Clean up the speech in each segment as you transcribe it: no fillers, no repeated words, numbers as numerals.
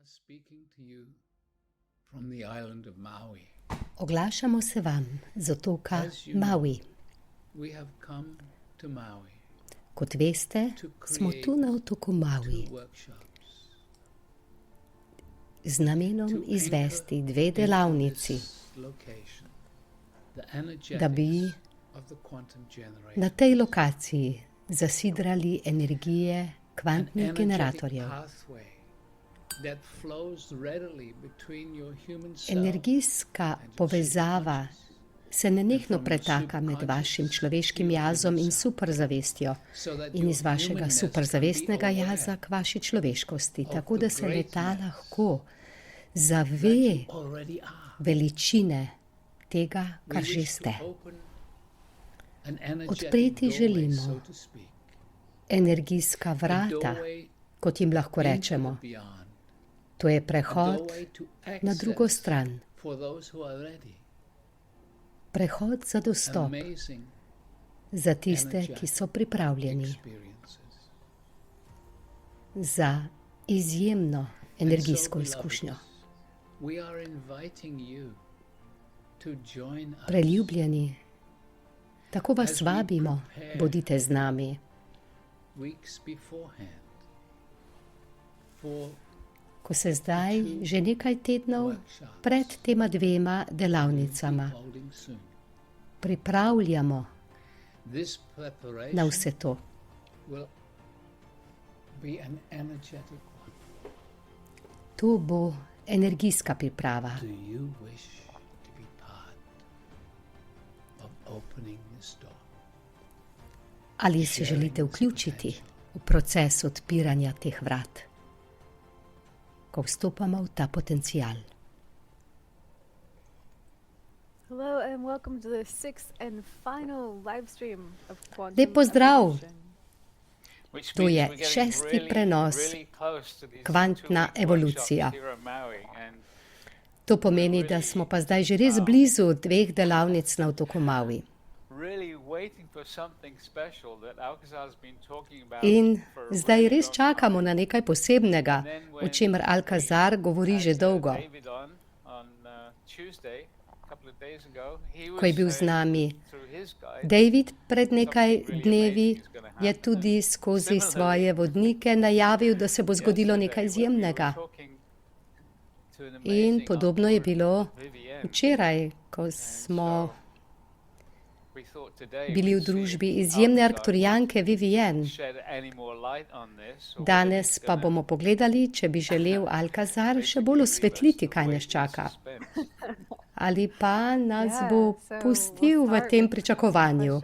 speaking to you from the island of Maui. Oglašamo se vam z otoka Maui. We have come to Maui Kot veste, smo tu na otoku Maui to workshops z namenom izvesti 2 delavnici, location, the da bi energetics of the quantum generator. na tej lokaciji zasidrali energije kvantnih Energetic generatorjev. pathway that flows readily between your human self Energijska povezava se nenehno pretaka med vašim človeškim jazom in superzavestjo so that in your iz vašega humanness superzavestnega can be aware jaza k vaši človeškosti, tako the da se leta greatness lahko zave already are. veličine tega, We kar že wish ste. to open an energetic Odpreti doorway, želimo so to speak. Energijska A vrata, doorway kot jim lahko into rečemo. the beyond. To je A prehod doorway to na drugo access stran, for those who are ready. prehod za dostop Amazing za tiste, ki so pripravljeni experiences. za izjemno energijsko And so, izkušnjo. beloveds, we are inviting you to join us Preljubljeni, tako vas as we vabimo, prepare bodite z nami, weeks beforehand for ko se zdaj že nekaj tednov workshops pred tema 2 we'll delavnicama be holding soon. pripravljamo This na preparation vse to. will be an energetic one. To bo energijska priprava. Do you wish to be part of opening this door? Ali se želite vključiti v proces odpiranja teh vrat, ko vstopamo v ta potencial? Hello and welcome to the 6th and final live stream of Quantum Lep pozdrav! Evolution. To je 6. prenos Kvantna evolucija. To pomeni, da smo pa zdaj že res blizu 2 delavnic na otoku Maui. In zdaj res čakamo na nekaj posebnega, o čemer Alcazar govori že dolgo. Ko je bil z nami David pred nekaj dnevi, je tudi skozi svoje vodnike najavil, da se bo zgodilo nekaj izjemnega. In podobno je bilo včeraj, ko smo bili v družbi izjemne Arkturijanke Vivienne. Danes pa bomo pogledali, če bi želel Alcazar še bolj osvetliti, kaj nas čaka. Ali pa nas bo pustil v tem pričakovanju.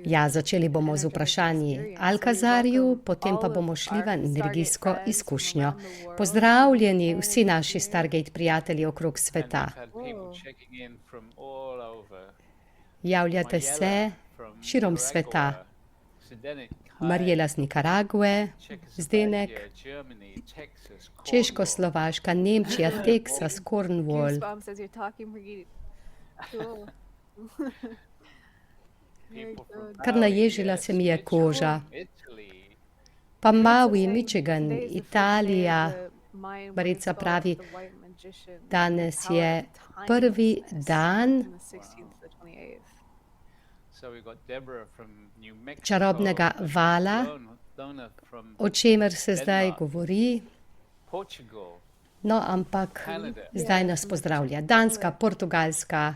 Ja, začeli bomo z vprašanji Alcazarju, potem pa bomo šli v energijsko izkušnjo. Pozdravljeni vsi naši Stargate prijatelji okrog sveta. Javljate se širom sveta. Marijela z Nikarague, Zdenek, Češko-Slovaška, Nemčija, Teksas, Cornwall. Goosebumps as you're talking, Brigitte. Cool. Very good. Kar naježila se mi je koža. Pa Maui, Michigan, Today is the first day of Italija. the Mayan Barica Winter pravi, Solstice, the White Magician, Danes the power je of time prvi business dan from the 16th to the 28th. čarobnega vala, o čemer se zdaj govori. No, ampak zdaj nas pozdravlja Danska, Portugalska,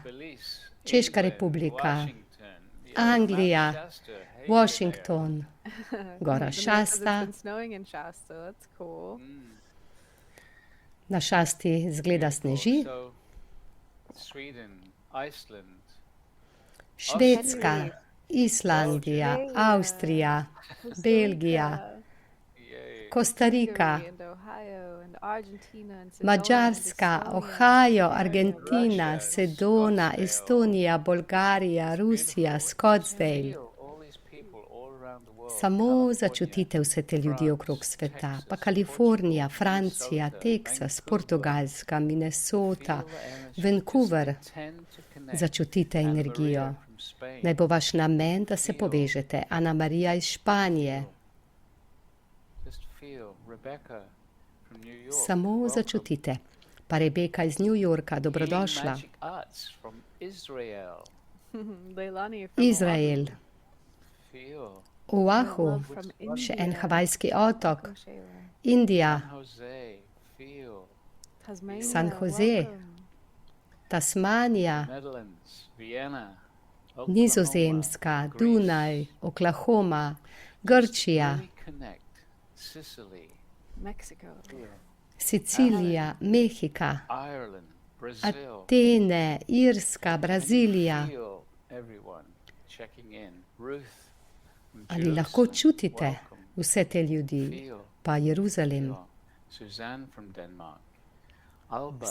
Češka republika, Anglija, Washington, gora The Šasta. It's been snowing in Shasta, that's cool. Na Šasti zgleda sneži. Švedska, Islandija, Avstrija, Belgija, Kostarika, And Ohio and Argentina and Sedona, Madžarska, Estonia, Ohio, Argentina, Sedona, Estonija, Bolgarija, Rusija, Scottsdale. Samo začutite vse te ljudi okrog sveta. Pa Kalifornija, Francija, Teksas, Portugalska, Minnesota, Vancouver. Začutite energijo. Naj bo vaš namen, da se povežete. Ana Marija iz Španije, Samo začutite. Pa Rebeka iz New Yorka, dobrodošla. Leilani from Izrael, Oahu, še en havajski otok, Shayla. Indija, Tasmania, San Jose, welcome. Tasmanija, Nizozemska, Dunaj, Oklahoma, Grčija, Mexico. Sicilija, Mehika, Atene, Irska, Brazilija. Ali lahko čutite vse te ljudi? Pa Jeruzalem,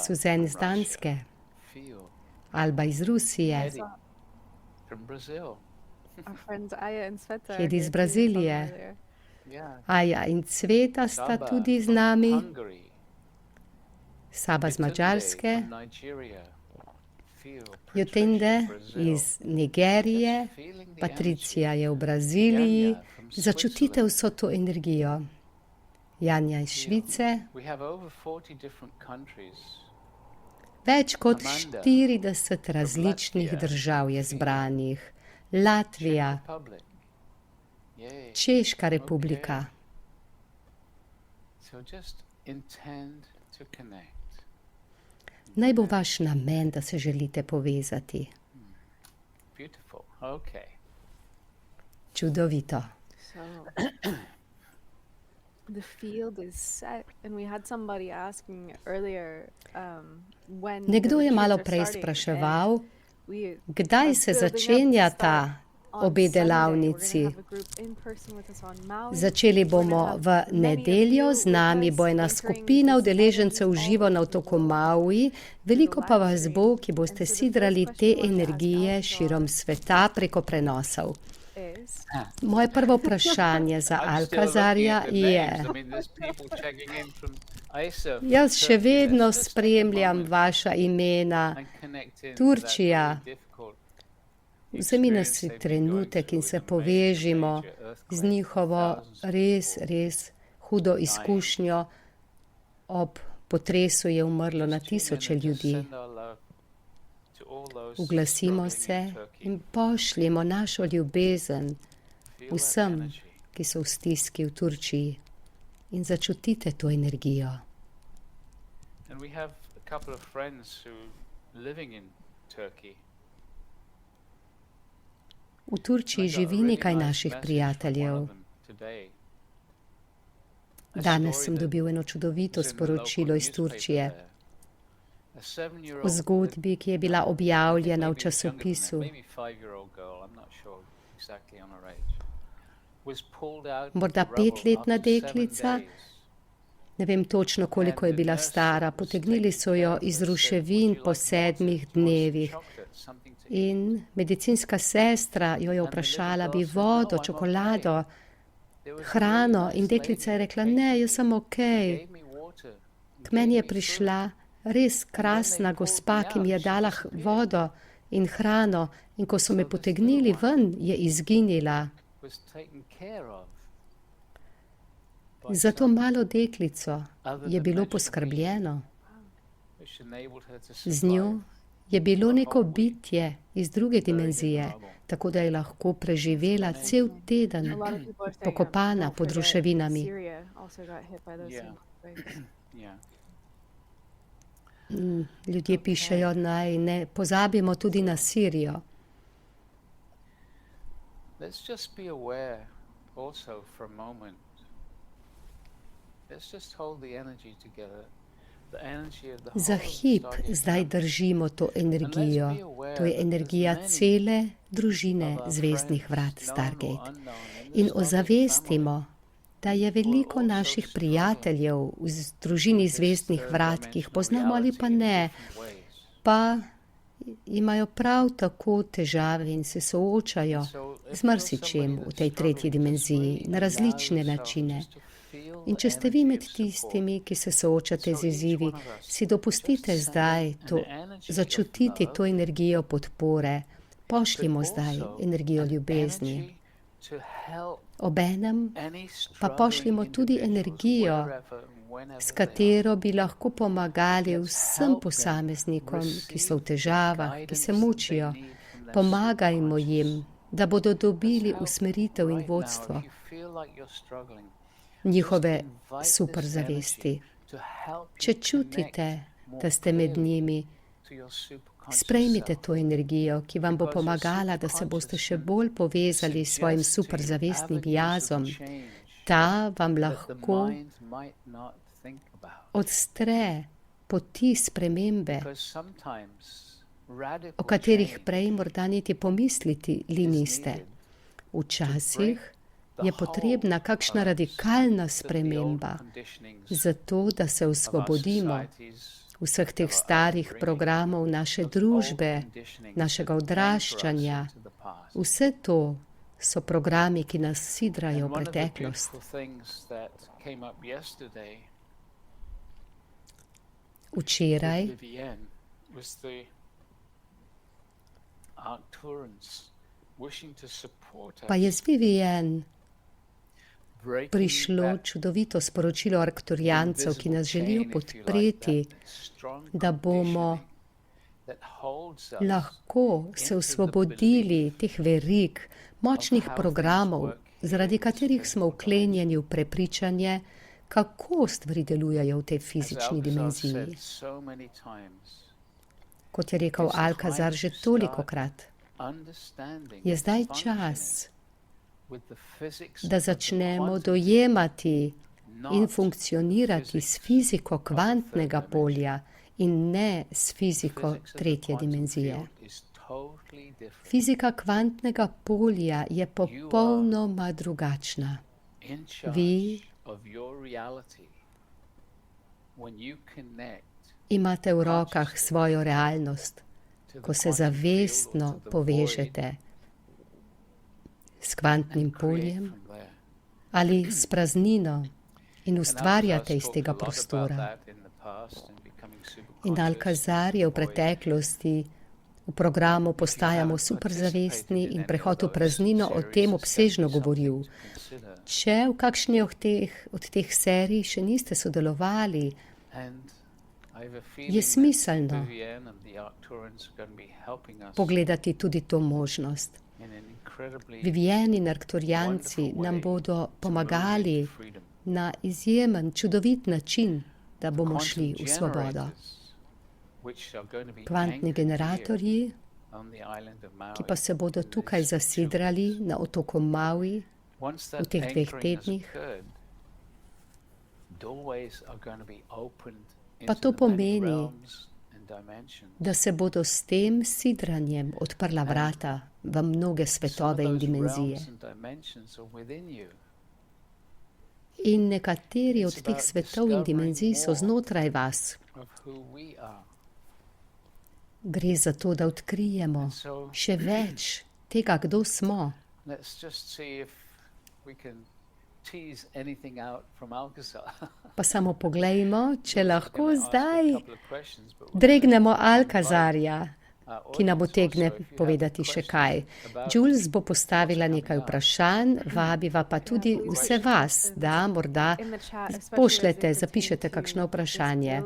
Suzanne iz Danske, Alba iz Rusije, Our friends Aya and Sveta are Hedi iz here too, from Brazilije. earlier. Aja in Cveta sta tudi z nami, Saba z Madžarske, Jotinde iz Nigerije, Patricija je v Braziliji. Začutite vso to energijo. Janja iz Švice, več kot 40 različnih držav je zbranih. Latvija, Češka republika. Naj bo vaš namen, da se želite povezati. Čudovito. So the field is set, and we had somebody asking earlier when the Nekdo je retreats malo are prej starting, spraševal, and we kdaj are se building up to začenjata start on obe Sunday. We're delavnici. gonna have a group in person with us on Maui. Začeli We're bomo gonna v have many of nedeljo, you z nami with bo us ena entering skupina this udeležencev energy živo na all otoku over the world. Maui, veliko pa vas bo, ki boste And so the sidrali first te question I wanted to ask energije Alcazar širom sveta preko prenosov. is, Moje prvo vprašanje za Alkazarja je: jaz še vedno spremljam vaša imena. Turčija. Vzemi nas trenutek in se povežimo z njihovo res hudo izkušnjo. Ob potresu je umrlo na tisoče ljudi. Uglasimo se in pošljimo našo ljubezen vsem, ki so v stiski v Turčiji. In začutite to energijo. And we have a couple of friends who living in Turkey. V Turčiji živi nekaj naših prijateljev. Danes sem dobil eno čudovito sporočilo iz Turčije o zgodbi, ki je bila objavljena v časopisu. Morda 5-letna deklica, ne vem točno, koliko je bila stara, potegnili so jo iz ruševin po 7 dnevih. In medicinska sestra jo je vprašala, bi vodo, čokolado, hrano, in deklica je rekla, ne, jaz sem okej. K meni je prišla res krasna gospa, ki mi je dala vodo in hrano, in ko so me potegnili ven, je izginila. Za to malo deklico je bilo poskrbljeno. Z njo je bilo neko bitje iz druge dimenzije, tako da je lahko preživela cel teden a lot of people are saying, pokopana don't pod forget, ruševinami. Syria also got hit by those same earthquakes. Ljudje pišejo, naj ne pozabimo tudi na Sirijo. Let's just be aware also for a moment. Let's just hold the energy together. The energy of the whole Za hip Stargate zdaj family. držimo to energijo. To je energija cele družine zvezdnih vrat Stargate. In ozavestimo, da je veliko naših prijateljev v družini zvezdnih vrat, ki jih poznamo ali pa ne, pa imajo prav tako težave in se soočajo z marsičem v tej tretji dimenziji na različne načine. In če ste vi med tistimi, ki se soočate z izzivi, si dopustite zdaj začutiti to energijo podpore. Pošljimo zdaj energijo ljubezni. Obenem pa pošljimo tudi energijo s katero bi lahko pomagali vsem posameznikom, ki so v težavah, ki se mučijo. Pomagajmo jim, da bodo dobili usmeritev in vodstvo njihove superzavesti. Če čutite, da ste med njimi, sprejmite to energijo, ki vam bo pomagala, da se boste še bolj povezali s svojim superzavestnim jazom. Ta vam lahko odstre poti spremembe, o katerih prej morda niti pomisliti niste. Včasih je potrebna kakšna radikalna sprememba, zato da se osvobodimo vseh teh starih programov naše družbe, našega odraščanja. Vse to so programi, ki nas sidrajo v preteklost. Včeraj pa je z Vivienne prišlo čudovito sporočilo Arkturijancev, ki nas želijo podpreti, da bomo lahko se osvobodili teh verig, močnih programov, zaradi katerih smo vklenjeni v prepričanje, kako stvari delujejo v tej fizični dimenziji. Kot je rekel Alcazar že tolikokrat, je zdaj čas, da začnemo dojemati in funkcionirati s fiziko kvantnega polja in ne s fiziko tretje dimenzije. Fizika kvantnega polja je popolnoma drugačna. Vi imate v rokah svojo realnost, ko se zavestno povežete s kvantnim poljem ali s praznino in ustvarjate iz tega prostora. In Alcazar je v preteklosti v programu Postajamo superzavestni in prehod v praznino o tem obsežno govoril. Če v kakšni od teh serij še niste sodelovali, je smiselno pogledati tudi to možnost. Vivienne in Arkturijanci nam bodo pomagali na izjemen, čudovit način, da bomo šli v svobodo. Kvantni generatorji, ki pa se bodo tukaj zasidrali na otoku Maui v teh 2 tednih, pa to pomeni, da se bodo s tem sidranjem odprla vrata v mnoge svetove in dimenzije. In nekateri od teh svetov in dimenzij so znotraj vas. Gre za to, da odkrijemo še več tega, kdo smo. Pa samo poglejmo, če lahko zdaj dregnemo Alcazarja, ki nam utegne povedati še kaj. Jules bo postavila nekaj vprašanj, vabiva pa tudi vse vas, da morda pošljete, zapišete kakšno vprašanje.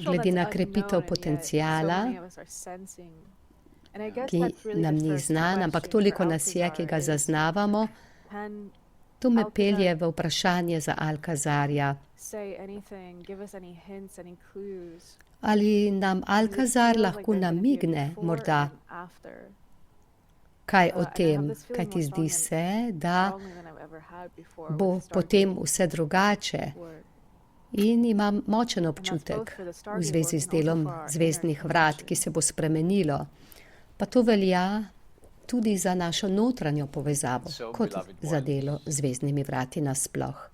Glede na krepitev potenciala, ki nam ni znan, ampak toliko nas je, ki ga zaznavamo, to me pelje v vprašanje za Alcazarja. Ali nam Alcazar lahko namigne morda kaj o tem, kaj ti zdi se, da bo potem vse drugače. In imam močen občutek v zvezi z delom zvezdnih vrat, ki se bo spremenilo. Pa to velja tudi za našo notranjo povezavo, kot za delo z zvezdnimi vrati nasploh.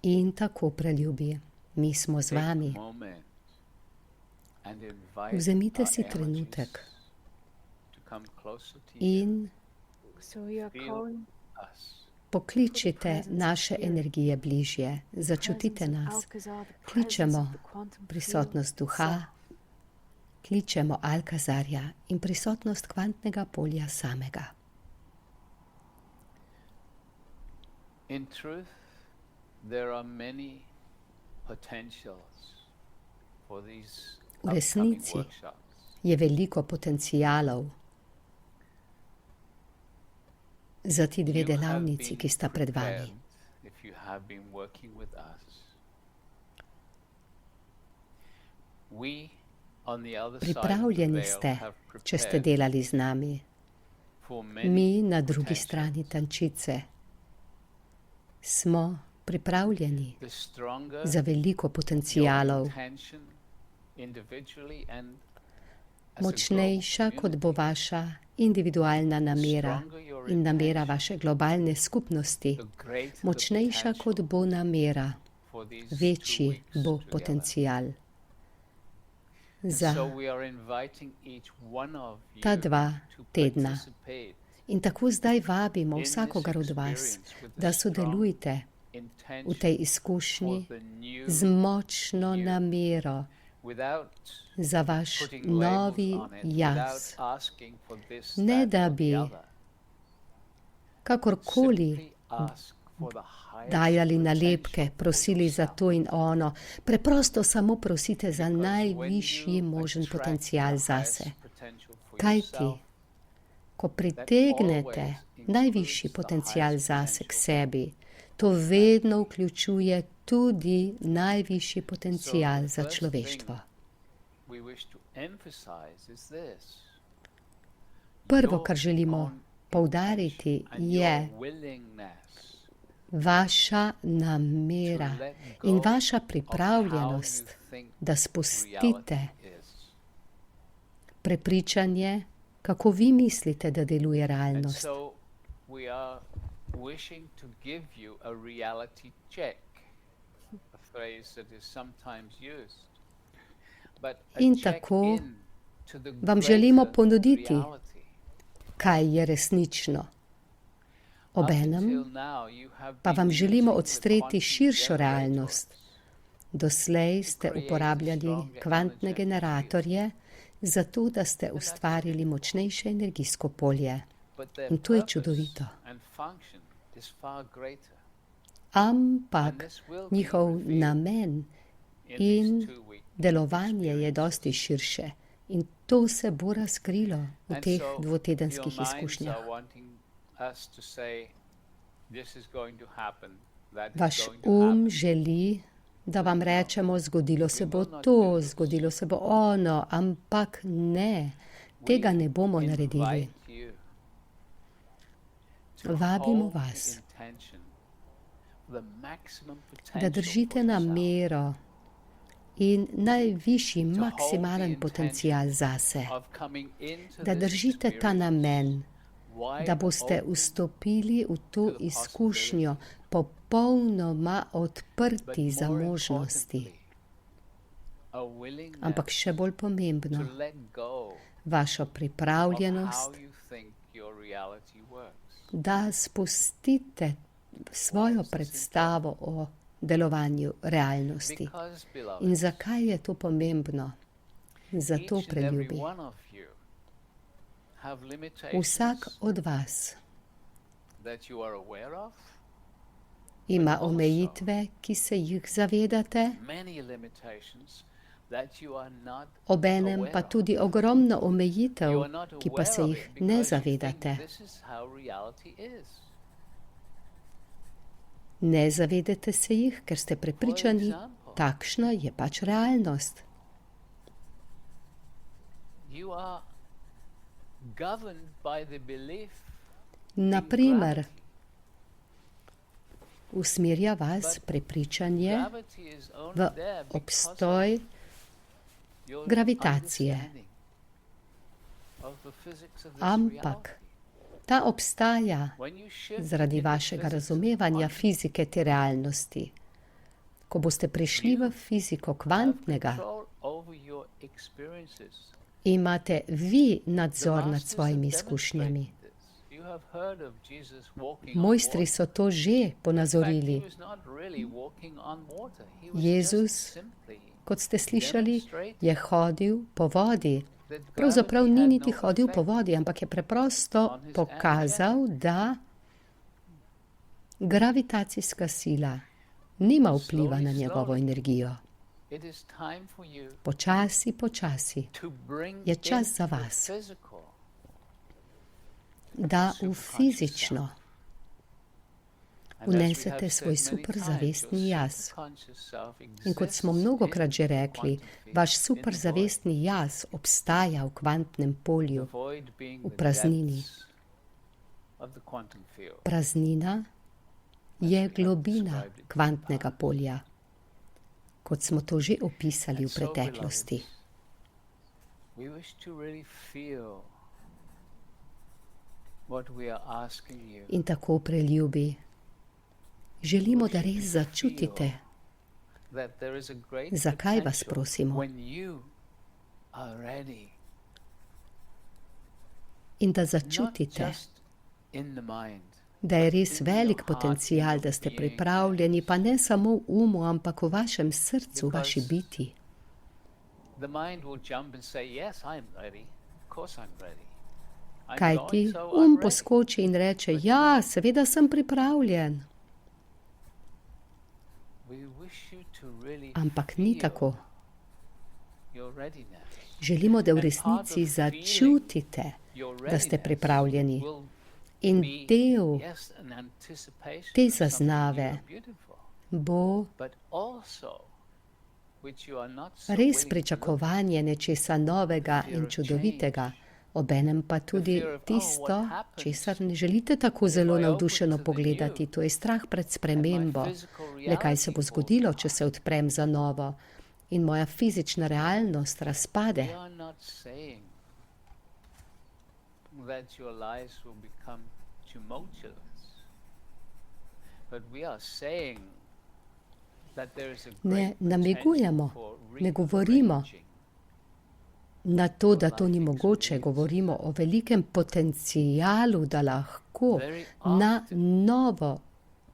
In tako, preljubi, mi smo z vami. Vzemite si trenutek in pokličite naše energije bližje, začutite nas. Kličemo prisotnost duha, kličemo Alcazarja in prisotnost kvantnega polja samega. In truth, there are many potentials for these V upcoming resnici workshops. je veliko potencialov za ti dve You have delavnici, been ki sta pred prepared vami. if you have been working with us. We on the other side of the Pripravljeni veil ste, have če ste prepared delali z nami. for many Mi na drugi potentials. strani tančice smo pripravljeni The stronger za veliko your potencialov. intention individually and as a Močnejša global kot bo vaša individualna namera stronger your in namera intention, vaše globalne skupnosti, the greater the močnejša kot potential bo namera, for these 2 večji weeks bo together. potencial. And Za so we are inviting each one of you ta 2 to tedna. participate In tako zdaj vabimo in this vsakogar od vas, experience with the da strong sodelujte v intention tej for izkušnji the new z močno you. namero without za vaš putting novi labels on it, jaz. without asking for this, Ne that, da or bi the other. kakorkoli Simply ask for the highest dajali potential nalepke, for prosili za yourself. to in ono. Preprosto samo prosite za Because when najvišji you možen attract potencial the zase. highest potential for Kajti, yourself, ko pritegnete najvišji potencial zase k sebi, to vedno vključuje tudi najvišji potencial za človeštvo. we wish to emphasize is this. Prvo, Your kar želimo own poudariti, intention and je your willingness vaša to namera let in go vaša of how pripravljenost, you think da reality spustite is. prepričanje, kako vi mislite, da deluje And realnost. so we are wishing to give you a reality check, a phrase that is sometimes used. But a In check tako in to the vam želimo greater ponuditi, reality. kaj je resnično. Up Obenem until now you have pa been vam želimo using the odstreti quantum širšo generators realnost. Doslej ste uporabljali kvantne generatorje, zato da ste ustvarili močnejše energijsko polje. but their In to je purpose čudovito. and function is far greater. Ampak And this will be njihov revealed namen in in these 2-week delovanje je experiences. dosti širše. In to se bo razkrilo v And teh so dvotedenskih your minds izkušnjah. are wanting us to say, "This is going to happen, that is Vaš going to happen." želi, da vam rečemo, zgodilo se bo to, zgodilo se bo ono, ampak ne, tega ne bomo We naredili. invite you to Vabimo hold the vas, intention, the maximum da potential držite for yourself, namero in najvišji to hold maksimalen the potencial intention zase, of coming into da this držite ta experience namen, wide da boste open, vstopili v to izkušnjo popolnoma odprti but za more možnosti. importantly, a willingness Ampak še bolj pomembno, to let go vašo of pripravljenost, how you think your reality works. da spustite svojo predstavo o delovanju realnosti. Because, beloved, In zakaj je to pomembno? Zato, each and every preljubi. one of you have limitations Vsak od vas that you are aware of, ima omejitve, ki se jih zavedate, many limitations that you are not obenem aware pa of. tudi ogromno You omejitev, are not ki pa se aware of jih it ne because you think zavedate. this is how reality is. Ne zavedate se jih, ker ste prepričani, example, takšna je pač realnost. You are governed by the belief Naprimer, gravity. usmerja vas But prepričanje Gravity is only v there because obstoj of your gravitacije. understanding of the physics of this Ampak reality. ta obstaja When you shift zaradi into vašega physics of razumevanja quantum, fizike te realnosti. Ko boste prišli v fiziko have kvantnega, control over your experiences. imate vi nadzor The nad masters svojimi have izkušnjami. demonstrated this. You have heard of Jesus walking on Mojstri water. so to že In fact, he ponazorili. was not really walking on water. He was Jezus, just simply Kot ste slišali, demonstrating je hodil po vodi. that Pravzaprav gravity ni had niti no hodil po effect vodi, ampak je preprosto on his pokazal, da Gravitacijska sila nima vpliva na njegovo energijo. It is time for you Počasi, počasi to bring je čas za into the vas, physical da v fizično And as we vnesete have svoj said many superzavestni times, your jaz. superconscious self In kot smo exists mnogokrat že in the rekli, quantum field, vaš in the superzavestni jaz obstaja v kvantnem void. polju. The void being v the praznini. depths of the quantum field. Praznina je globina kvantnega polja, kot smo to že opisali v And so, preteklosti. beloveds, we wish to really feel what we are asking you. In tako, preljubi, želimo, da res začutite, That there is a great zakaj vas potential prosimo. when you are ready. In da Not začutite, just in the mind. da je res velik potencial, da ste pripravljeni, pa ne samo v umu, ampak v vašem srcu, v vaši biti. The mind will jump and say, yes, I'm ready. Of course I'm ready. I'm Kaj ti going, so I'm ready. poskoči in reče, ja, seveda sem pripravljen. We wish you to really Ampak ni feel tako. your readiness. Želimo, da v And resnici part of feeling začutite, your da ste readiness pripravljeni. will In be, del yes, an anticipation te of something zaznave new and beautiful, bo but also which you are not so res willing to look pričakovanje nečesa novega in čudovitega, obenem pa tudi tisto, česar ne želite tako zelo navdušeno pogledati, to je strah pred spremembo. Le kaj se bo zgodilo, če se odprem za novo in moja fizična realnost razpade. We are not saying that your lives will become tumultuous, but we are saying that there is a Ne great namigujemo, potential for ne govorimo rearranging. na to, da to ni mogoče, govorimo o velikem potencialu, da lahko na novo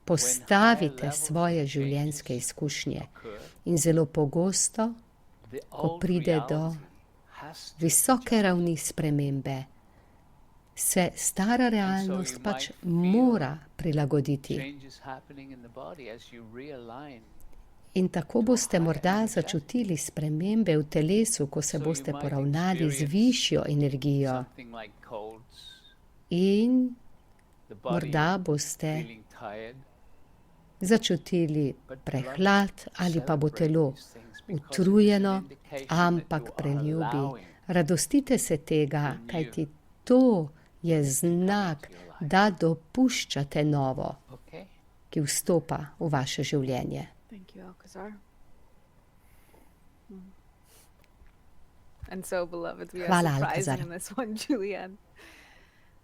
postavite svoje življenjske izkušnje. In zelo pogosto, The ko old pride do reality has to visoke ravni spremembe, se stara realnost pač mora prilagoditi. changes happening in the body as you realign. In tako boste morda začutili spremembe v telesu, ko se boste poravnali z višjo energijo. Something like colds, In the body morda boste feeling tired, začutili but prehlad ali pa bo telo utrujeno, ampak preljubi. Radostite se tega, kajti to je znak, da dopuščate novo, okay? ki vstopa v vaše življenje. Thank you, Alcazar. And so, beloved, we are Hvala, surprising Alcazar. in this one, Julianne,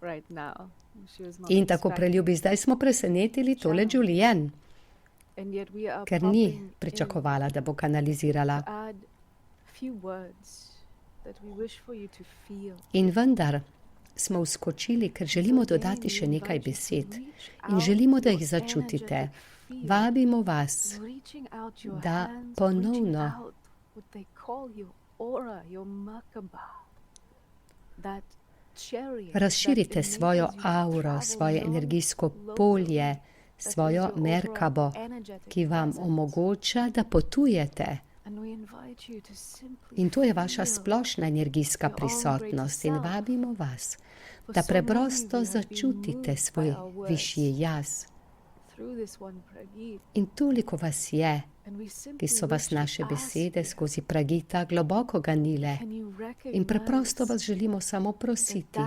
right now. She was not In tako, expecting. preljubi, zdaj smo presenetili tole Julien, And yet we are ker ni popping pričakovala, da bo kanalizirala. in to add few words that we wish for you to feel. In vendar smo vskočili, ker želimo dodati še nekaj besed in želimo, da jih začutite. Vabimo vas, da ponovno razširite svojo auro, svoje energijsko polje, svojo Merkabo, ki vam omogoča, da potujete. In to je vaša splošna energijska prisotnost in vabimo vas, da preprosto začutite svoj višji jaz. In toliko vas je, ki so vas naše besede skozi Pragita globoko ganile. In preprosto vas želimo samo prositi,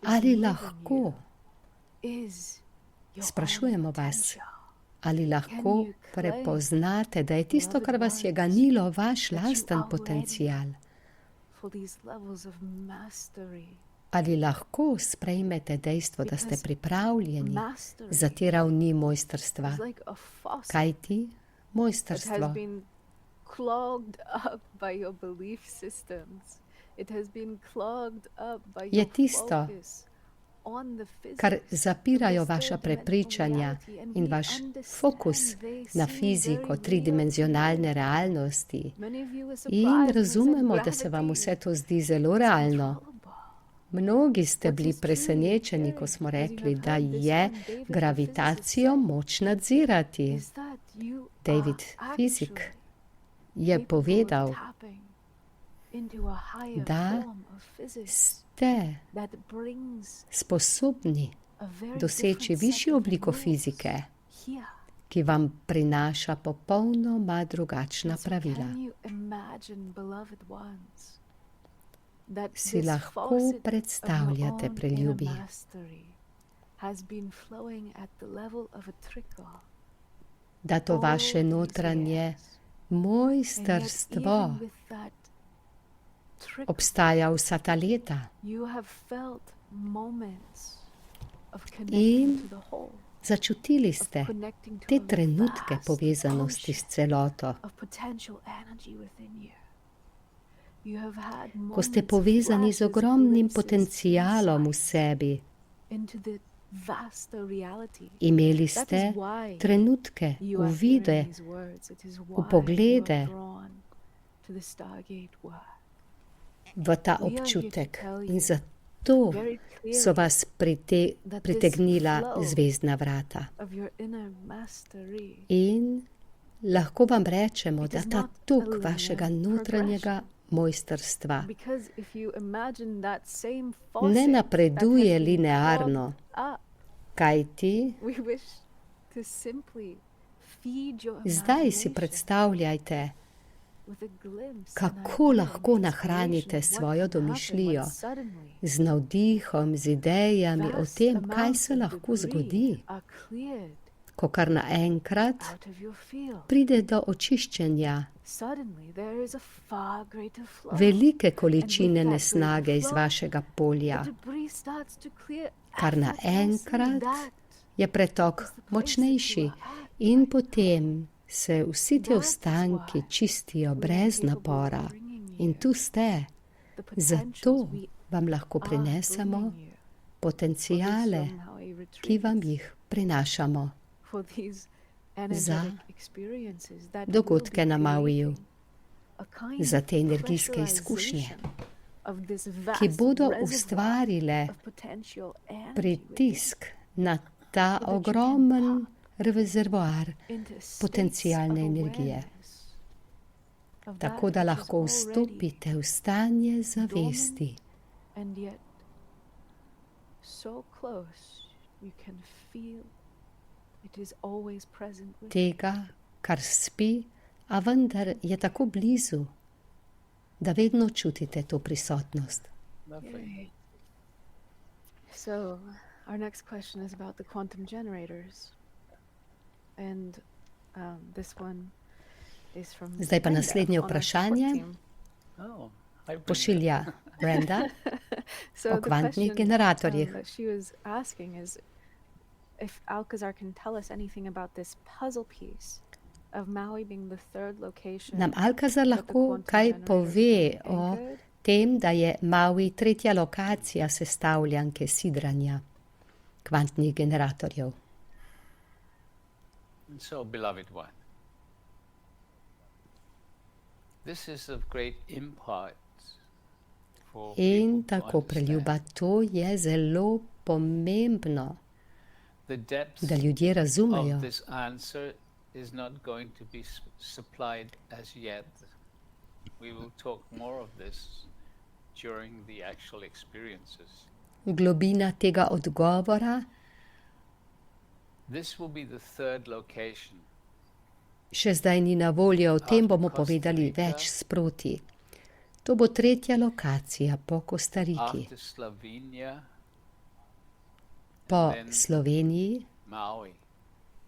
ali lahko, sprašujemo vas, ali lahko prepoznate, da je tisto, kar vas je ganilo, vaš lasten potencial. Ali lahko sprejmete dejstvo, da ste pripravljeni za te ravni mojstrstva? Kaj ti mojstrstvo je tisto, kar zapirajo vaša prepričanja in vaš fokus na fiziko, tridimenzionalne realnosti. In razumemo, da se vam vse to zdi zelo realno. Mnogi ste bili presenečeni, ko smo rekli, da je gravitacijo moč nadzirati. David, fizik, je povedal, da ste sposobni doseči višjo obliko fizike, ki vam prinaša popolnoma drugačna pravila. Si lahko predstavljate, preljubi, da to vaše notranje mojstrstvo obstaja vsa ta leta in začutili ste te trenutke povezanosti s celoto, ko ste povezani z ogromnim potencialom v sebi. Imeli ste trenutke, uvide, upoglede v ta občutek in zato so vas pritegnila zvezdna vrata. In lahko vam rečemo, da ta tok vašega notranjega mojstrstva ne napreduje linearno, kajti zdaj si predstavljajte, kako lahko nahranite svojo domišljijo z navdihom, z idejami o tem, kaj se lahko zgodi, ko kar naenkrat pride do očiščenja velike količine nesnage iz vašega polja, kar naenkrat je pretok močnejši in potem se vsi ti ostanki čistijo brez napora. In tu ste, zato vam lahko prinesemo potencijale, ki vam jih prinašamo za dogodke na Mauiju, za te energijske izkušnje, ki bodo ustvarile pritisk na ta ogromen rezervoar potencialne energije, tako da lahko vstopite v stanje zavesti, tega, kar spi, a vendar je tako blizu, da vedno čutite to prisotnost. So, our next question is about the quantum generators. And this one is from Zdaj pa naslednje vprašanje pošilja Brenda o kvantnih generatorjih. She was asking is if Alcazar can tell us anything about this puzzle piece of Maui being the third location. Nam Alcazar lahko kaj pove o tem, da je Maui tretja lokacija sestavljanke sidranja kvantnih generatorjev. So, beloved one, this is of great import for In people to tako, preljuba, to je zelo pomembno, The depth da ljudje razumejo. of this answer is not going to be supplied as yet. We will talk more of this during the actual experiences. Globina tega odgovora This will be the third location. še zdaj ni na voljo, o tem bomo povedali več sproti. To bo tretja lokacija po Kostariki, After Slovenia, po then Sloveniji, Maui.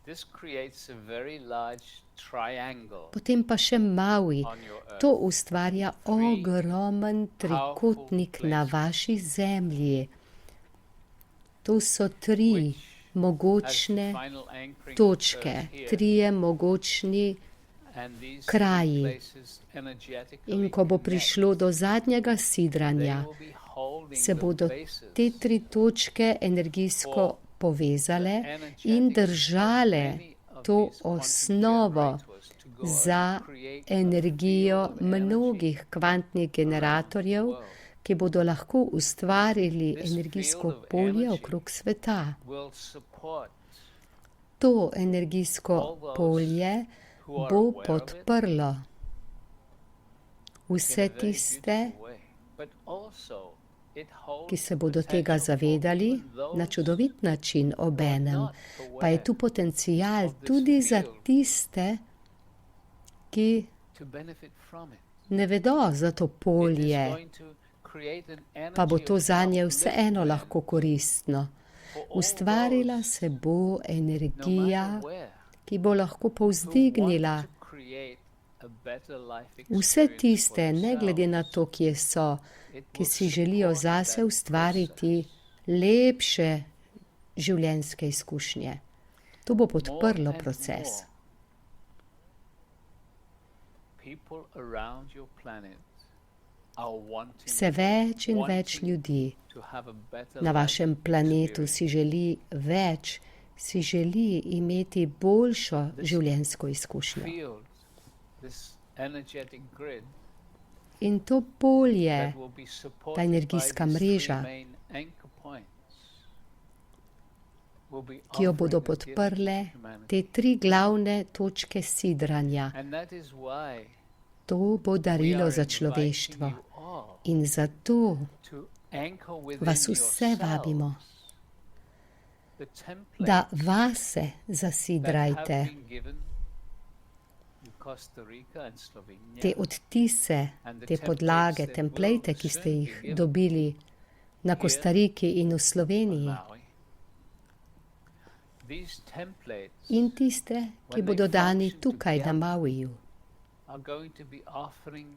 This creates a very large triangle potem pa še Maui. on your earth. To ustvarja ogromen trikotnik na vaši zemlji. To so tri mogočne Final anchoring točke, occurs here, trije mogočni and these kraji. places energetically In ko bo connect. prišlo do zadnjega They sidranja, will be holding se the bodo bases te tri točke energijsko povezale in držale to osnovo za energijo mnogih kvantnih generatorjev, ki bodo lahko ustvarili This energijsko field of polje energy okrog sveta. will support To energijsko all those polje who are bo aware of it podprlo in vse a very tiste, beautiful way. But also it holds ki se the bodo tega potential for zavedali even those na čudovit način who are obenem. not Pa je aware tu potencial of this tudi za field tiste, ki to benefit from it. ne vedo za to It is polje, going to create an pa bo energy to of zanje vseeno upliftment lahko koristno. for all Ustvarila those, se bo no energija, matter where, ki bo lahko who povzdignila want to create a better life vse experience tiste, for ne glede na themselves. to, kje so, It ki will si želijo support zase that ustvariti process. lepše življenjske izkušnje. To bo More podprlo and proces. more people around your planet are wanting Vse več in več wanting ljudi to have a better na life vašem planetu experience. si želi več, si želi imeti boljšo življenjsko izkušnjo. Field, this energetic grid In to polje, that will be supported ta energijska by these three mreža, main anchor points, will be ki jo bodo offering a gift podprle to humanity. te tri glavne točke sidranja, And that is why to bo we darilo are za inviting človeštvo. you all In zato to anchor within vas vse vabimo, yourselves the templates da vase that have zasidrajte been given in Costa Rica and Slovenia, te odtise, te podlage, template, ki ste jih dobili na Kostariki in v Sloveniji, Malawi. These templates in tiste, ki bodo dani tukaj na Mauiju. are going to be offering.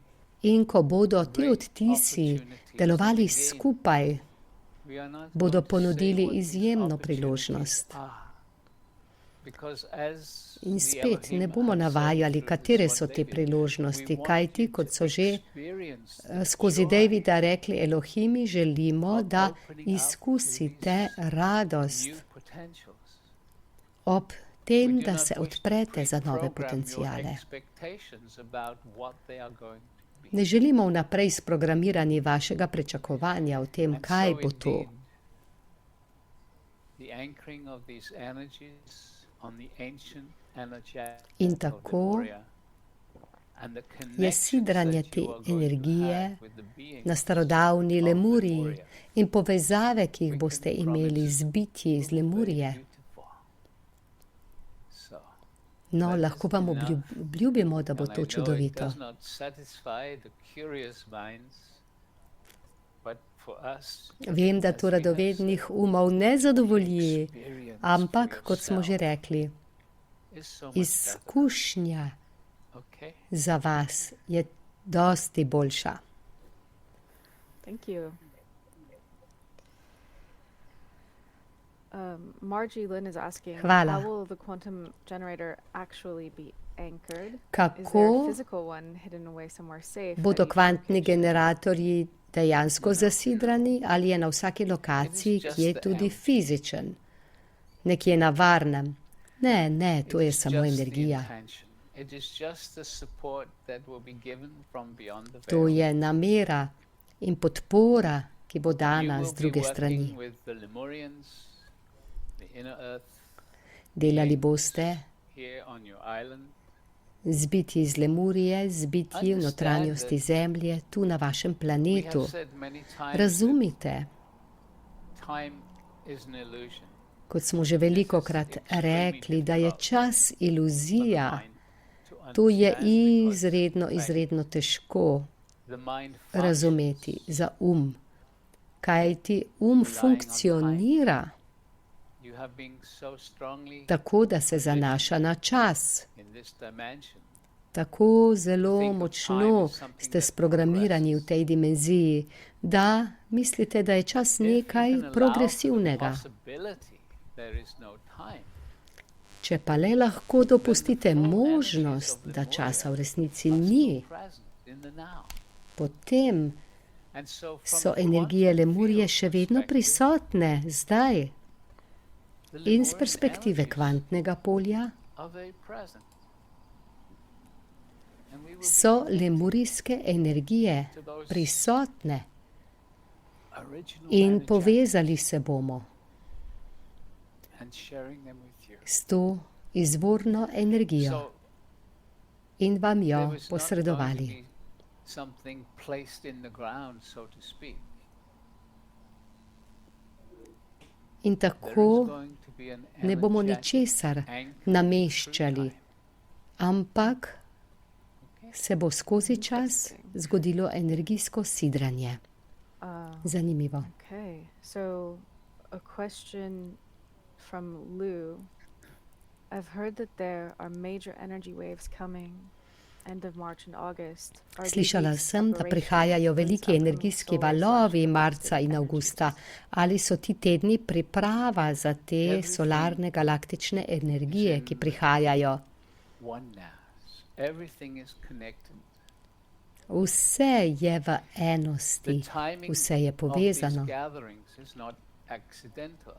In ko bodo ti odtisi delovali skupaj, We are not bodo going to say ponudili what these izjemno opportunities priložnost. are. Because as In the spet ne Elohim bomo have said navajali, through katere this so one te David, priložnosti, we want kajti, you kot to so že experience the skozi joy Davida rekli Elohimi, želimo, of da opening up izkusite these radost new potentials. ob We tem, do da not se wish to odprete za nove pre-program your potencijale. expectations about what they are going to be. Ne želimo vnaprej sprogramirani vašega pričakovanja o tem, And kaj so bo to. indeed, the anchoring of these energies on the ancient energetic In of tako Lemuria and the Je connections sidranje that te you are going to energije have with the beings na starodavni of Lemuriji Lemuria. in povezave, ki jih We boste can imeli promise z bitji iz will be very Lemurije. beautiful. So, No, that lahko is vam enough. obljubimo, da bo And I to know it čudovito. does not satisfy the curious minds, but for us, Vem, da as to we have radovednih umov ne zadovolji, experience ampak, for kot smo že yourself rekli, is so much better. izkušnja Okay. za vas je dosti boljša. Thank you. Margie Lynn is asking, Hvala. how will the quantum generator actually be anchored? Is there a Kako physical one hidden away somewhere safe? bodo at each kvantni location? generatorji dejansko zasidrani ali je na vsaki lokaciji, ki je tudi fizičen, nekje na varnem? Ne, to je It is samo just the energija. intention. It is just the support that will be given from beyond the To veil. je namera in podpora, ki bo You dana will z be druge working strani. with the Lemurians, the inner earth, Delali boste here on your island. z bitji iz Lemurije, z bitji v notranjosti Zemlje, tu na vašem We planetu. have said many times that Razumite, time is an illusion. kot smo že velikokrat rekli, da je čas for the iluzija. mind to To je understand because izredno, when izredno težko the mind razumeti functions, za kajti funkcionira you have been so strongly tako, da se zanaša na čas. in this dimension. Tako zelo močno ste sprogramirani v tej dimenziji, da mislite, da je čas If you nekaj can allow for the progresivnega. possibility, there is no time. Če pa le lahko dopustite možnost, da časa v resnici ni, Present in the now. potem And so from so a energije quantum Lemurije field še vedno perspective, prisotne zdaj the in z Lemurian perspektive energies kvantnega polja are very present. And we will be so connected lemurijske energije to those prisotne original in energetics povezali se bomo and sharing them with you. s to izvorno energijo So in vam there jo was not going to posredovali. be something placed in the ground, so to speak. In There is tako going to be an ne bomo energetic ničesar anchor nameščali, through time. ampak Okay? se bo skozi čas zgodilo energijsko sidranje. Uh, Zanimivo. okay, so a question from Lou. I've heard that there are major energy waves coming end of March and August. Are these Slišala weeks sem, da preparation prihajajo for this veliki upcoming energijski solar/ecliptic valovi marca in energies? avgusta. Ali so ti tedni priprava za te solarne galaktične energije, ki prihajajo? Oneness. Everything is connected. Vse je v The enosti, timing vse je of these povezano. gatherings is not accidental.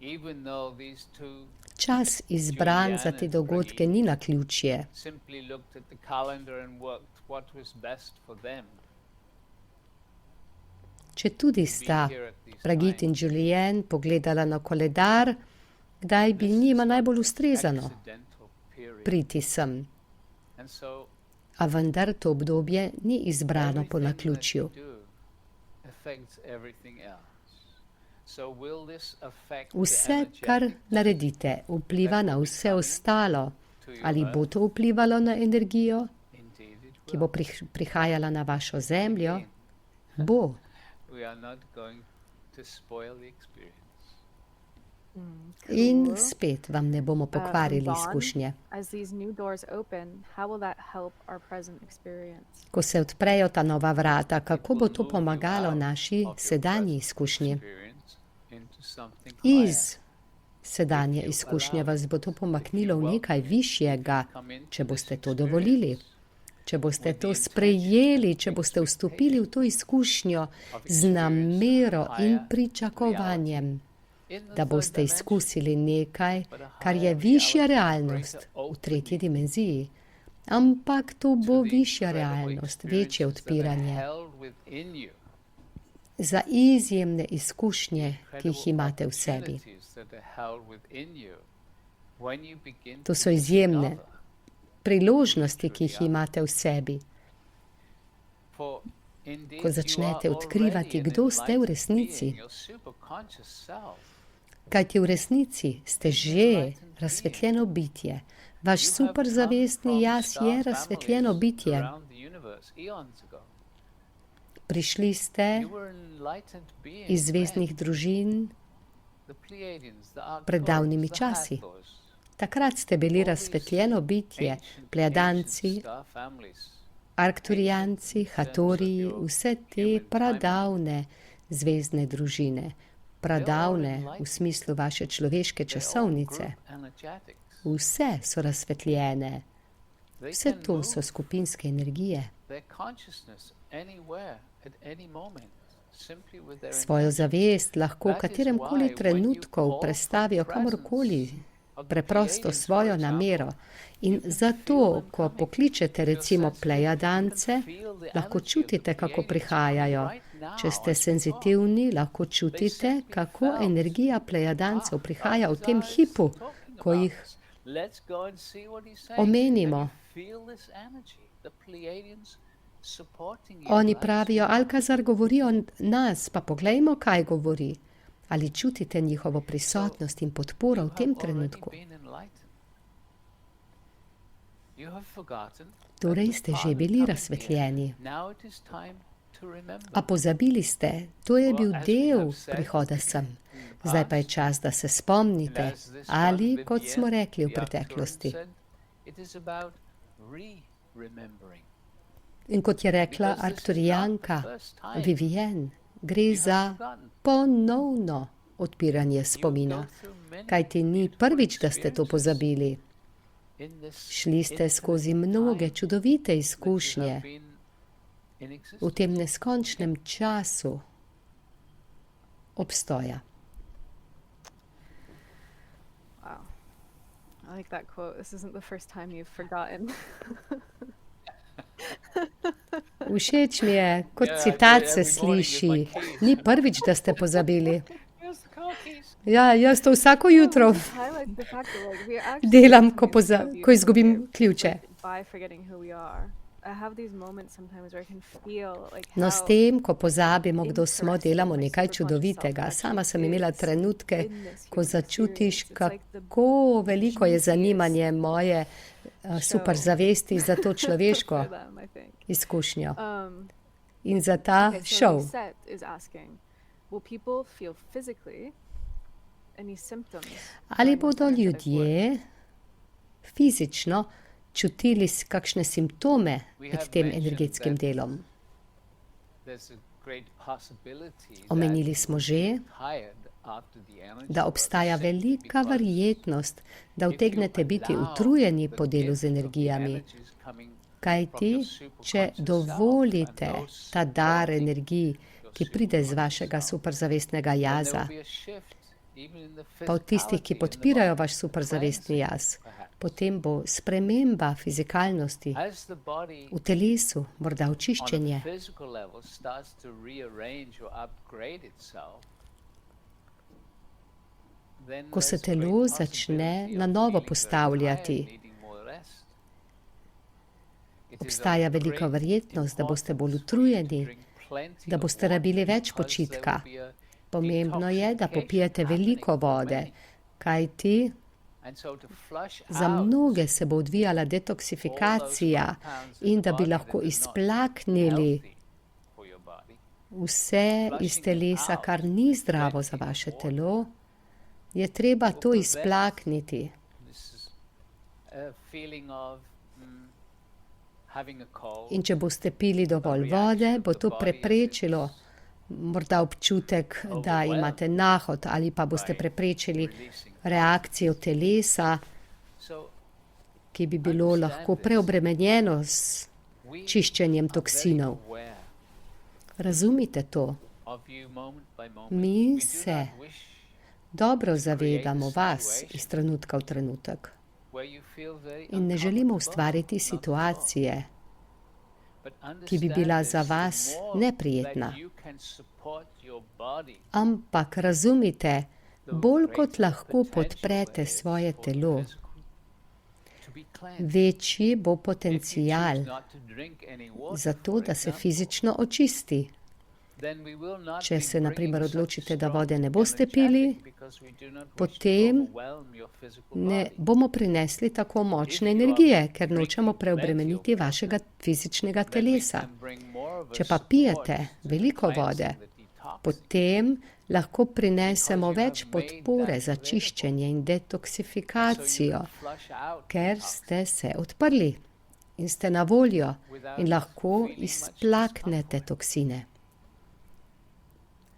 Even though these two Čas izbran za te dogodke ni naključje. simply looked at the calendar and worked what was best for them Če tudi to be sta here at these Pragit in times. Julien pogledala na koledar, kdaj bi This is njima not najbolj ustrezano accidental period. priti sem. And so A vendar to obdobje ni izbrano po everything that naključju. you do affects everything else. So will this affect the Vse, kar energetics naredite, vpliva na vse ostalo. to your Ali bo earth? to vplivalo na energijo, Indeed it ki bo will. prihajala na vašo zemljo? Again, Bo. we are not going to spoil the experience. In Cool. spet vam ne bomo pokvarili Dawn, izkušnje. As these new doors open, how will that help our present experience? Ko se odprejo ta nova vrata, kako bo to pomagalo naši sedanji izkušnji? Experience into something higher. Iz sedanje izkušnje vas bo to pomaknilo v nekaj višjega, Come into če this boste to dovolili. experience Če boste to sprejeli, če boste vstopili v to izkušnjo z namero in pričakovanjem, in the da third boste dimension, izkusili nekaj, kar je višja realnost v tretji dimenziji. Ampak to bo to the višja incredible realnost, večje experiences that are odpiranje held within you, za izjemne izkušnje, ki jih incredible imate v sebi. opportunities that are held within you when you begin To to so izjemne discover. priložnosti, ki jih imate v sebi. For indeed Ko you začnete are odkrivati, already an kdo ste v enlightened resnici. being, your superconscious self. Kajti v resnici ste že razsvetljeno bitje. Vaš You have superzavestni come from jaz star je razsvetljeno families bitje. around the universe eons ago. Prišli ste You were an enlightened being iz when zvezdnih družin, the Pleiadians, the pred Arcturians, davnimi the časi. Hathors, takrat ste bili razsvetljeno bitje, ancient plejadanci, star families, arkturijanci, hatoriji, vse te pradavne zvezdne družine. Pradavne v smislu vaše človeške they're all časovnice. group energetics. Vse so razsvetljene. They Vse can to move so skupinske energije. their consciousness anywhere at any moment simply with their Svojo intention. zavest lahko v That is katerem why koli when you trenutku call for prestavijo presence kamorkoli, of the preprosto Pleiadians, for svojo example, namero. In you can zato, feel them ko coming. pokličete If you're recimo sensitive, you plejadance, can feel the lahko energy of the čutite, kako Pleiadians prihajajo. coming right now Če ste as we talk. senzitivni, lahko čutite, simply kako felt. energija plejadancev prihaja v tem Arthur is hipu, talking ko about jih this. Let's go and see what he's saying. omenimo. And you feel this energy, the Pleiadians supporting you Oni right pravijo, now. Alkazar govori o nas, pa poglejmo, kaj govori. Ali čutite njihovo prisotnost in podporo You v have tem already trenutku? been enlightened. You have forgotten that Torej the ste path že is bili coming razsvetljeni. near. Now it is time to remember. A pozabili ste, to je Well, bil as we del have said prihoda sem. in the Zdaj pa je past, čas, da se and spomnite, as this ali, one kot smo Vivienne, rekli v the Arcturian, preteklosti. said, it is about re-remembering. In kot je rekla Because this is not the Arkturijanka first time Vivienne, gre you have za forgotten. ponovno odpiranje You spomina. go through many Kajti ni beautiful prvič, da ste to experiences pozabili. in this Šli ste skozi infinite mnoge time čudovite that you izkušnje have been in v existence. tem neskončnem času obstoja. Wow. I like that quote. This isn't the first time you've forgotten. Všeč mi je, kot Yeah, I do it citat se every morning with my sliši. keys. Ni prvič, da ste pozabili. Here's the car keys. Ja, jaz to vsako jutro It highlights the fact that like we are actually delam, becoming ko so beautiful izgubim here, ključe. like, by forgetting who we are. I have these moments sometimes where I can feel like No, s how tem, ko pozabimo, kdo smo, interested delamo my nekaj subconscious čudovitega. self Sama sem actually imela is trenutke, in this ko human začutiš, experience. It's like the kako veliko je juiciest zanimanje moje super zavesti za to človeško for them, I think. izkušnjo Um, in za ta okay, so šov. Lisette is asking, will people feel physically any symptoms Ali during this bodo energetic work? ljudje fizično čutili kakšne simptome med tem energetskim delom? There's a great possibility that Omenili smo že, tired after the energy da work obstaja simply velika because verjetnost, da if you utegnete biti allow utrujeni the po delu gift z of the energijami, energies coming kajti from your če superconscious self dovolite and those ta dar supporting energij, your ki pride iz superconscious vašega self, superzavestnega then there jaza, will be a shift even in the pa od tistih, ki physicality in the podpirajo body, vaš superzavestni cleansing, jaz, perhaps. potem bo sprememba fizikalnosti As the body v telesu, morda on a očiščenje. physical level starts to rearrange or upgrade itself, then Ko se there's a great telo začne possibility na of novo feeling very postavljati, tired, needing more rest. It is of obstaja velika great verjetnost, da boste bolj importance for you to utrujeni, drink plenty da of boste water rabili več because there počitka. will be a Pomembno je, da popijete detoxification veliko happening for vode, many. kajti And so to flush za out mnoge se bo odvijala detoksifikacija in da bi lahko izplaknili healthy for your body, vse iz telesa, kar ni zdravo za vaše telo, je treba to izplakniti. this is a feeling of having a cold. In če boste pili dovolj vode, bo to preprečilo morda občutek, da imate nahod, ali pa boste preprečili releasing. reakcijo telesa, So ki bi bilo lahko preobremenjeno s we čiščenjem are very toksinov. aware Razumite to? of you moment by moment. Mi We do se not wish dobro zavedamo vas iz trenutka v trenutek where you feel very in ne želimo uncomfortable, ustvariti not at all. situacije, But ki bi bila understand za this, the vas more neprijetna. that you can support your body, Ampak razumite, the bolj kot greater lahko potential podprete there is svoje for the telo, physical to be cleansed. večji bo If you potencial choose not to drink any water, za to, for da se example, fizično očisti. then we will not Če be se na bringing primer such odločite, da strong vode ne boste energetic, pili, because we do not wish to potem overwhelm your physical ne body. bomo prinesli tako močne energije, ker nočemo preobremeniti vašega fizičnega Then we telesa. can bring more of a Če pa support pijete to veliko cleansing vode, the detoxing. potem lahko prinesemo več podpore za čiščenje in So you detoksifikacijo, can flush out ker detoxing ste se odprli in ste na voljo without in lahko feeling much izplaknete discomfort. toksine.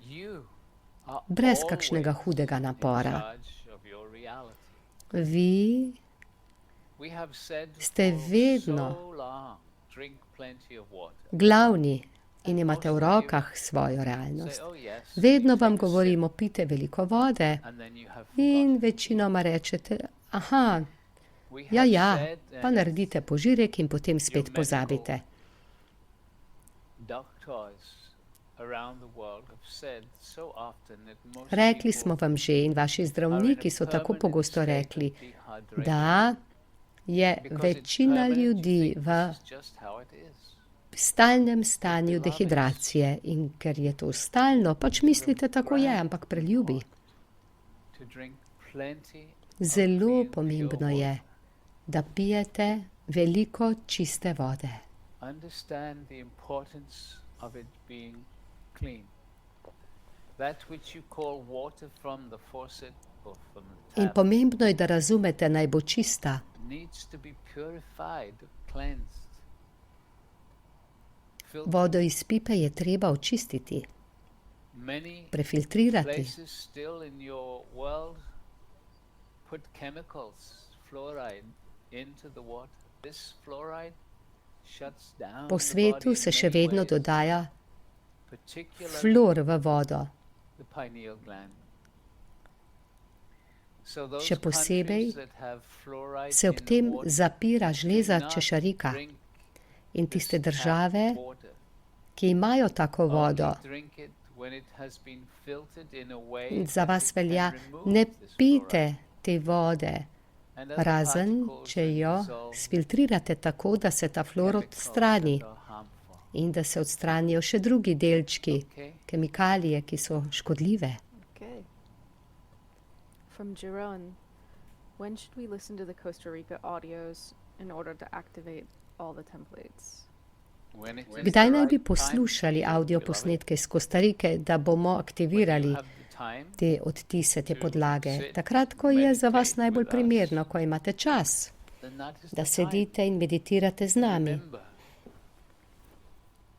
You are Brez always kakšnega hudega in napora. charge of your reality. Vi We have said ste for vedno so long, drink plenty of water. glavni in imate v rokah svojo Say, realnost. oh yes, Vedno you vam take a sip, govorimo, pite veliko vode and then you have in forgotten. večinoma rečete, aha, We ja, have ja, said, pa and naredite požirek in potem spet medical pozabite. doctors around the world have said so often that most Rekli people smo vam že in vaši are in a zdravniki so tako permanent pogosto state of rekli, dehydration, da je because it's večina permanent, you ljudi think v this is just how it is. stalnem stanju dehidracije in ker je to stalno, pač mislite, tako je, ampak preljubi. To drink plenty of Zelo clean, pomembno pure je, da pijete veliko čiste vode. water. Understand the importance of it being clean. That which you call water from the faucet or from the In tap pomembno je, da razumete, naj bo čista. needs to be purified, cleansed. Vodo iz pipe je treba očistiti, Many prefiltrirati. places still in your world put chemicals, fluoride, into the water. This fluoride shuts down Po the svetu body se in še many vedno ways, dodaja particularly fluor v vodo. the pineal gland. So those Še posebej countries that have fluoride se ob in the tem water zapira do žleza not češarika drink in this tiste tap države water. ki imajo tako vodo. Za vas velja, ne pijte te vode, razen če jo sfiltrirate tako, da se ta fluor odstrani in da se odstranijo še drugi delčki, kemikalije, ki so škodljive. Okay. From Jerome, when should we listen to the Costa Rica audios in order to activate all the templates? Kdaj naj bi poslušali audio posnetke iz Kostarike, da bomo aktivirali te odtise, te podlage? Takrat, ko je za vas najbolj primerno, ko imate čas, da sedite in meditirate z nami.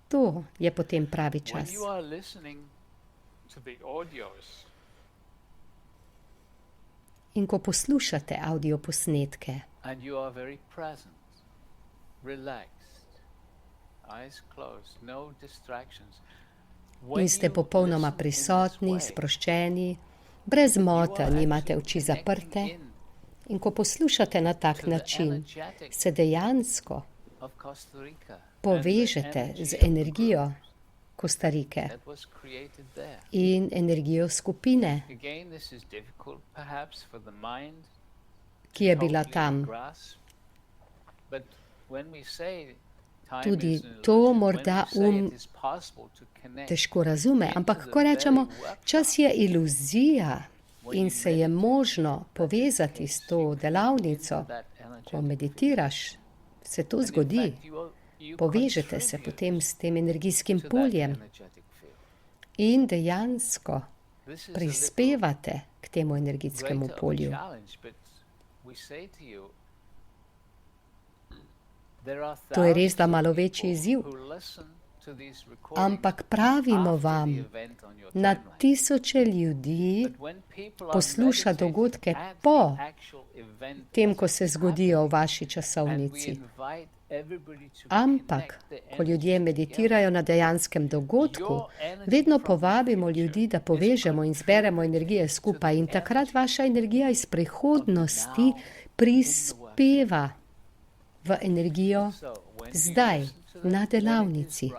To je potem pravi čas. In ko poslušate audio posnetke in ste popolnoma prisotni, sproščeni, brez motenj, imate oči zaprte, in ko poslušate na tak način, se dejansko povežete z energijo Kostarike in energijo skupine, ki je bila tam. Tudi to morda težko razume, ampak ko rečemo, čas je iluzija in se je možno povezati s to delavnico, ko meditiraš, se to zgodi. Povežete se potem s tem energijskim poljem in dejansko prispevate k temu energijskemu polju. To je res da malo večji izziv, ampak pravimo vam, na tisoče ljudi posluša dogodke po tem, ko se zgodijo v vaši časovnici. Ampak, ko ljudje meditirajo na dejanskem dogodku, vedno povabimo ljudi, da povežemo in zberemo energije skupaj in takrat vaša energija iz prihodnosti prispeva v energijo zdaj, na delavnici.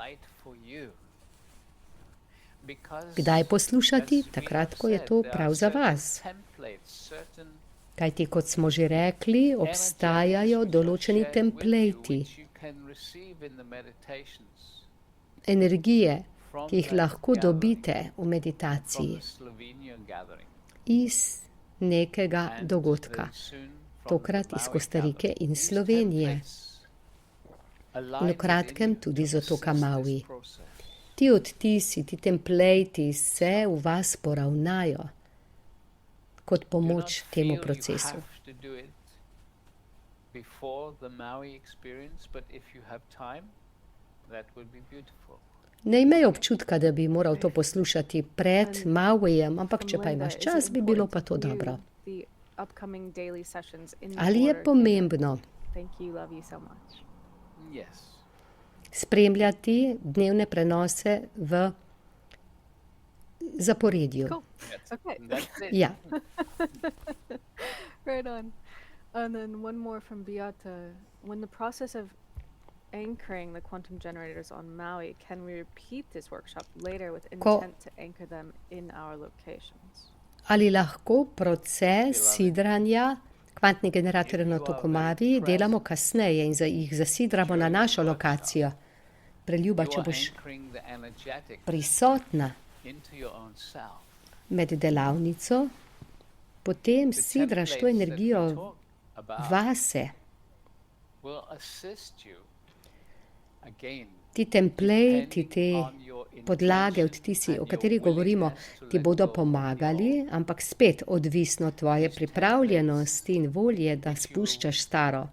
Kdaj poslušati? Takrat, ko je to prav za vas. Kajti, kot smo že rekli, obstajajo določeni templati, energije, ki jih lahko dobite v meditaciji iz nekega dogodka, tokrat iz Kostarike in Slovenije, in v kratkem tudi z otoka Maui. Ti odtisi, ti templati se v vas poravnajo kot pomoč temu procesu. Ne imej občutka, da bi moral to poslušati pred Mauijem, ampak če pa imaš čas, bi bilo pa to dobro. Ali je pomembno spremljati dnevne prenose v zaporedju? Ja. Right on. And then one more from Beata. When the process of anchoring the quantum generators on Maui, can we repeat this workshop later with intent to anchor them in our locations? Ali lahko proces sidranja kvantnih generatorjev na otoku Maui delamo kasneje in jih zasidramo na našo lokacijo? Preljuba, če boš prisotna med delavnico, potem sidraš to energijo vase. Ti templati, te podlage, odtisi, o katerih govorimo, ti bodo pomagali, ampak spet odvisno tvoje pripravljenosti in volje, da spuščaš staro.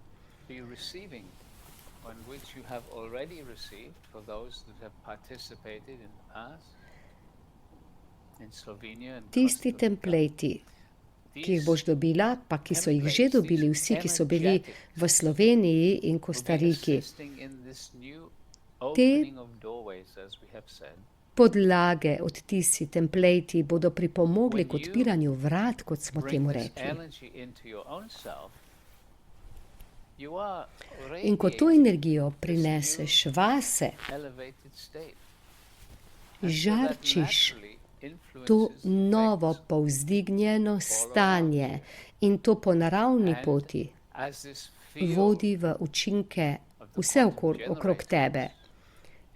Tisti templati, ki jih boš dobila, pa ki so jih že dobili vsi, ki so bili v Sloveniji in Kostariki, te podlage, odtisi, templati bodo pripomogli k odpiranju vrat, kot smo temu rekli. In ko to energijo prineseš vase, žarčiš to novo povzdignjeno stanje in to po naravni poti vodi v učinke vse okrog tebe.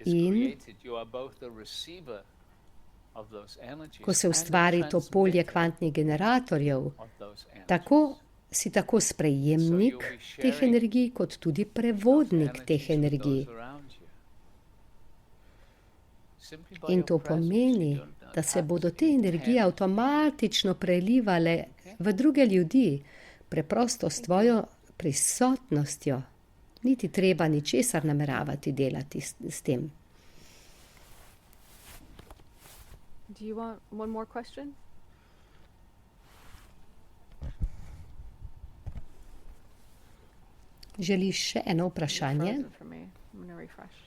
In ko se ustvari to polje kvantnih generatorjev, si tako sprejemnik teh energij, kot tudi prevodnik teh energij. In to pomeni, da se bodo te energije avtomatično prelivale v druge ljudi, preprosto s tvojo prisotnostjo. Niti treba ničesar nameravati delati s tem. Do you want one more question? Želiš še eno You're vprašanje? frozen for me. I'm gonna refresh.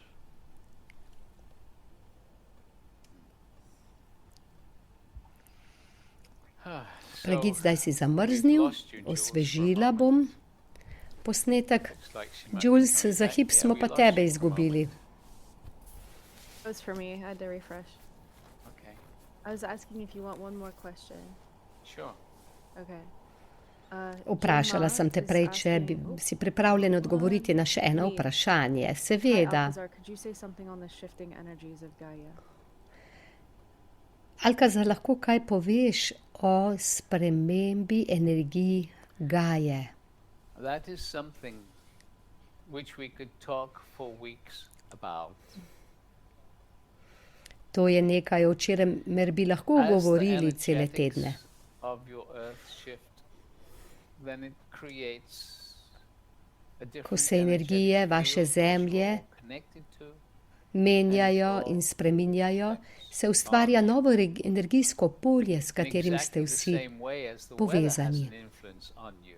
Pregit, zdaj si zamrznil, osvežila bom posnetek. Jules, za hip smo pa tebe izgubili. It was for me. I had to refresh. Okay, I was asking if you want one more question. sure. Okay. Vprašala sem te prej, če si pripravljen odgovoriti na še eno vprašanje. Seveda. Could you say something on the shifting energies of Gaia? Alkazar, lahko kaj poveš o spremembi energij Gaje? That is something which we could talk for weeks about. To je nekaj, o čemer bi lahko As the govorili cele energetics tedne. of your earth shift, then it creates a different Ko se energije energetic vaše field which zemlje you're all connected to. menjajo in spreminjajo, se ustvarja novo energijsko polje, s katerim ste Exactly the vsi same way as the weather has povezani. an influence on you.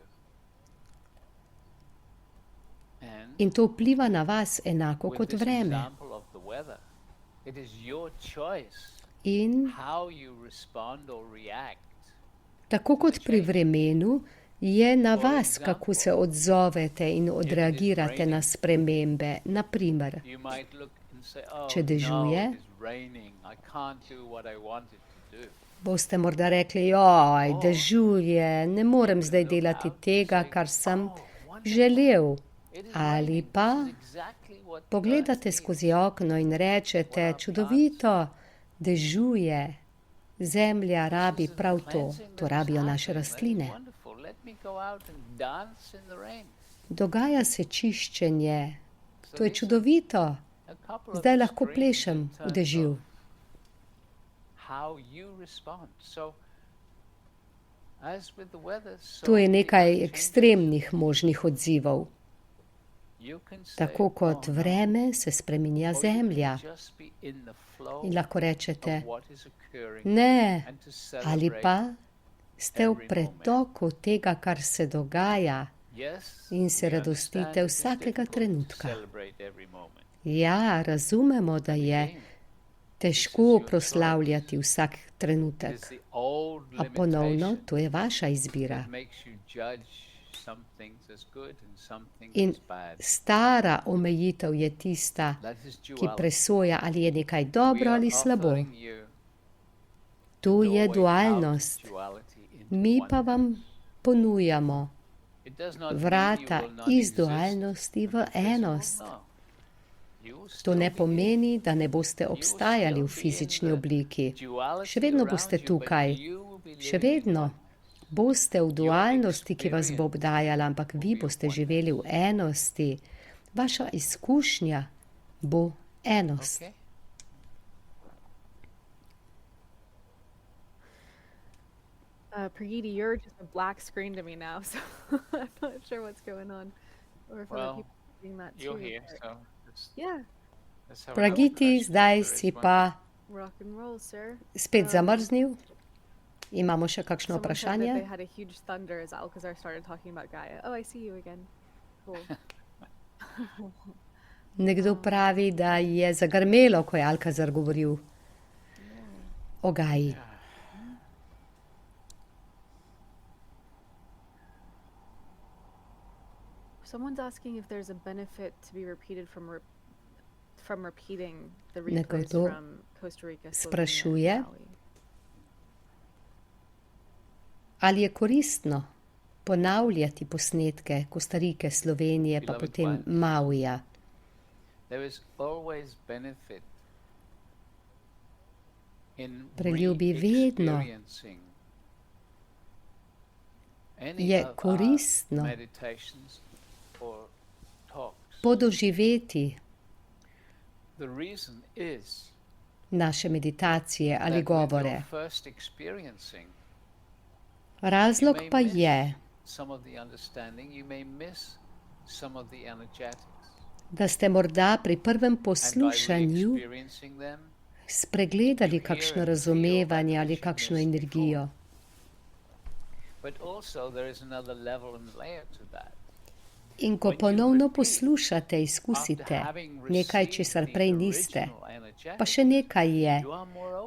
And In to vpliva na vas enako with kot this vreme. example of the weather, it is your choice In how you respond or react. tako kot pri vremenu, je na vas, kako se odzovete in odreagirate na spremembe. Naprimer, You might look and say, oh, Če dežuje, no, it is raining. I can't do what I wanted to do. boste morda rekli, joj, dežuje, ne morem zdaj delati tega, kar sem želel. It is Ali raining. pa This is exactly what the pogledate earth skozi okno in rečete, čudovito, dežuje, zemlja rabi needs. This is prav the to, cleansing to that is rabijo naše happening. That is rastline. wonderful. Let me go out and dance in the rain. Dogaja se čiščenje, So to je these are čudovito, a couple of zdaj lahko extremes plešem in v terms dežju. of how you respond. So, as with the weather, so To je with the nekaj earth changes. ekstremnih možnih odzivov. You can say, Tako kot "Oh, no." vreme se spreminja Or you can zemlja. just be in the flow In lahko rečete, of what is occurring ne, and to ali celebrate. pa ste v every pretoku tega, kar se dogaja. Yes, in se we radostite understand it is vsakega difficult to trenutka. celebrate every moment. Ja, razumemo, da je Again, težko proslavljati vsak it trenutek. is the old A ponovno, limitation to je vaša izbira. that makes you judge some things as good and some things In as bad. stara omejitev je tista, That is ki duality. presoja, ali je nekaj We dobro are ali slabo. offering you To the je doorway out of dualnost. duality into Mi pa oneness. vam ponujamo It does not mean you vrata will not iz exist dualnosti v in physical, enost. no. You will To still ne be pomeni, da ne boste obstajali v fizični obliki. Še vedno boste tukaj. Še vedno boste v dualnosti, ki vas bo obdajala, ampak vi boste živeli v enosti. Vaša izkušnja bo enost. Okay. Pragiti, you're just a black screen to me now, so I'm not sure what's going on. Or if other Well, people are seeing that too. You're here, but- so let's, Yeah, let's have Pragiti, another zdaj question. si There is pa rock and roll, sir. spet zamrznil. Imamo še kakšno Someone said that they vprašanje? had a huge thunder as Alcazar started talking about Gaia. Oh, I see you again. Cool. Nekdo pravi, da je zagrmelo, ko je Alkazar govoril o Gaji. Someone's asking if there's a benefit to be repeated from repeating the replays Nekdo from Costa Rica, sprašuje, Slovenia, and Maui. ali je koristno ponavljati posnetke Kostarike, Slovenije, pa potem Mauija. There is always benefit in Preljubi, vedno re-experiencing any je of our koristno meditations or talks. podoživeti The reason is naše meditacije ali that when govore. you're first experiencing, Razlog pa je, some of the understanding, you may miss some of the energetics. da ste morda pri prvem And by poslušanju re-experiencing them, spregledali kakšno razumevanje ali kakšno energijo. but also there is another level and layer to that. In ko ponovno poslušate, izkusite nekaj, česar prej niste. Pa še nekaj je,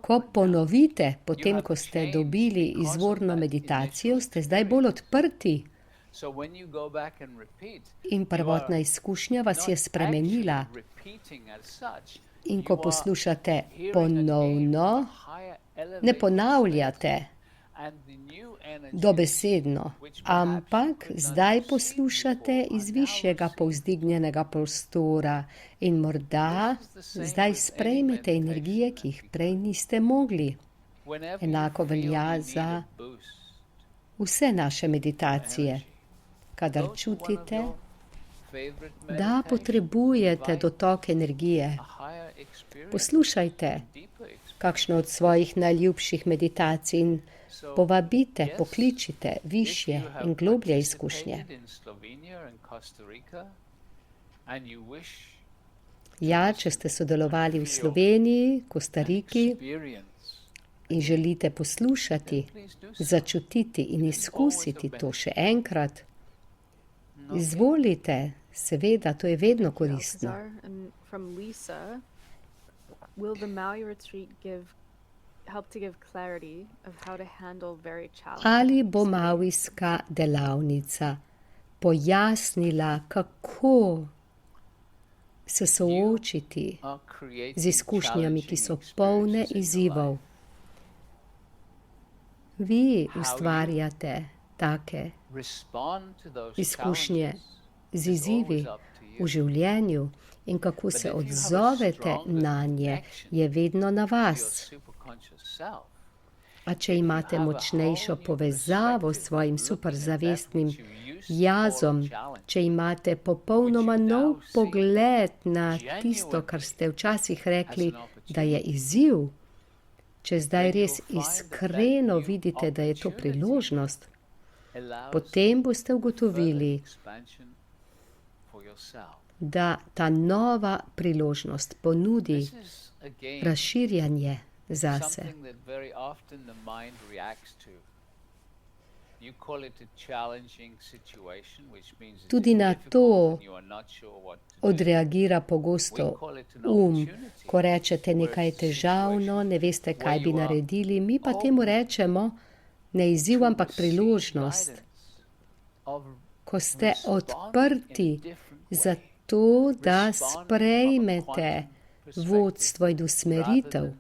ko ponovite, potem ko ste dobili izvorno meditacijo, ste zdaj bolj odprti So when you go back and repeat, in prvotna izkušnja vas je spremenila. In ko poslušate ponovno, ne ponavljate dobesedno, ampak zdaj poslušate iz višjega povzdignjenega prostora in morda zdaj sprejmete energije, ki jih prej niste mogli. Enako velja za vse naše meditacije. Kadar čutite, da potrebujete dotok energije, poslušajte kakšno od svojih najljubših meditacij in povabite, pokličite višje in globlje izkušnje. Ja, če ste sodelovali v Sloveniji, Kostariki in želite poslušati, začutiti in izkusiti to še enkrat, izvolite, seveda, to je vedno koristno. From Lisa, will the Maui retreat help to give clarity of how to handle very challenging? Ali bo maujska delavnica pojasnila, kako se soočiti z izkušnjami, ki so polne izzivov? Vi ustvarjate take izkušnje z izzivi v življenju in kako se odzovete na nje, je vedno na vas. A če imate močnejšo povezavo s svojim superzavestnim jazom, če imate popolnoma nov pogled na tisto, kar ste včasih rekli, da je izziv, če zdaj res iskreno vidite, da je to priložnost, potem boste ugotovili, da ta nova priložnost ponudi razširjanje zase. Tudi na to odreagira pogosto ko rečete, nekaj je težavno, ne veste, kaj bi naredili, mi pa temu rečemo ne izziv, ampak priložnost. Ko ste odprti za to, da sprejmete vodstvo in usmeritev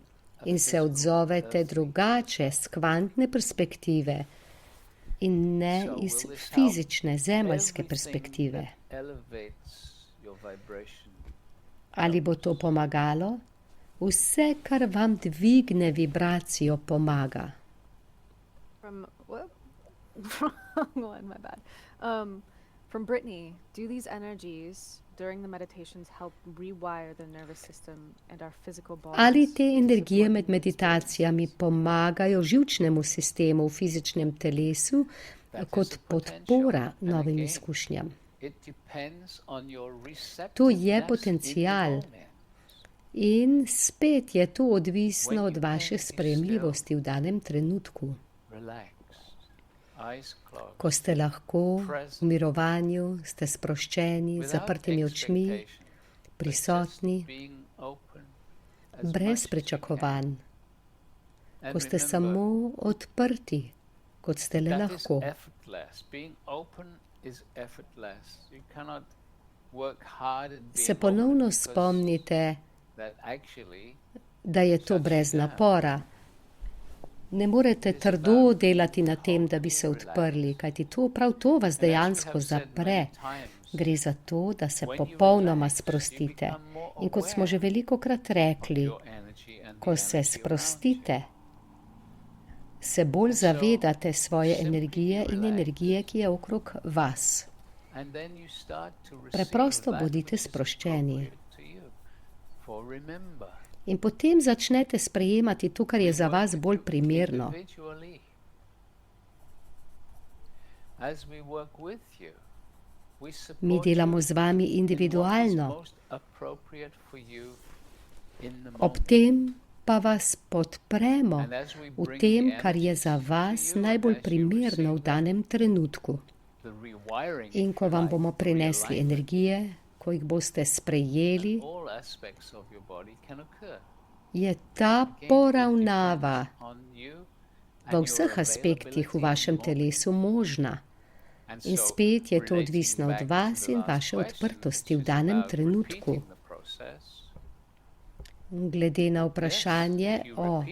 in se odzovete drugače z kvantne perspektive in ne iz fizične, zemeljske perspektive. Ali bo to pomagalo? Vse, kar vam dvigne vibracijo, pomaga. From Brittany, do these energies during the meditations help rewire the nervous system and our physical bodies? Ali te energije med meditacijami pomagajo živčnemu sistemu v fizičnem telesu kot podpora novim izkušnjam? To je potencial in spet je to odvisno od vaše sprejemljivosti v danem trenutku. Ko ste lahko v mirovanju, ste sproščeni, z zaprtimi očmi, prisotni, brez pričakovanj, ko ste samo odprti, kot ste le lahko. work hard at se being ponovno open, because spomnite, that actually da je to brez napora. Ne morete trdo delati na tem, da bi se odprli, kajti prav to vas dejansko zapre. Gre za to, da se popolnoma sprostite. In kot smo že velikokrat rekli, ko se sprostite, se bolj zavedate svoje energije in energije, ki je okrog vas. Preprosto bodite sproščeni. In potem začnete sprejemati to, kar je za vas bolj primerno. Mi delamo z vami individualno. Ob tem pa vas podpremo v tem, kar je za vas najbolj primerno v danem trenutku. In ko vam bomo prinesli energije, ko jih boste sprejeli, je ta poravnava v vseh aspektih v vašem telesu možna. In spet je to odvisno od vas in vaše odprtosti v danem trenutku. Glede na vprašanje o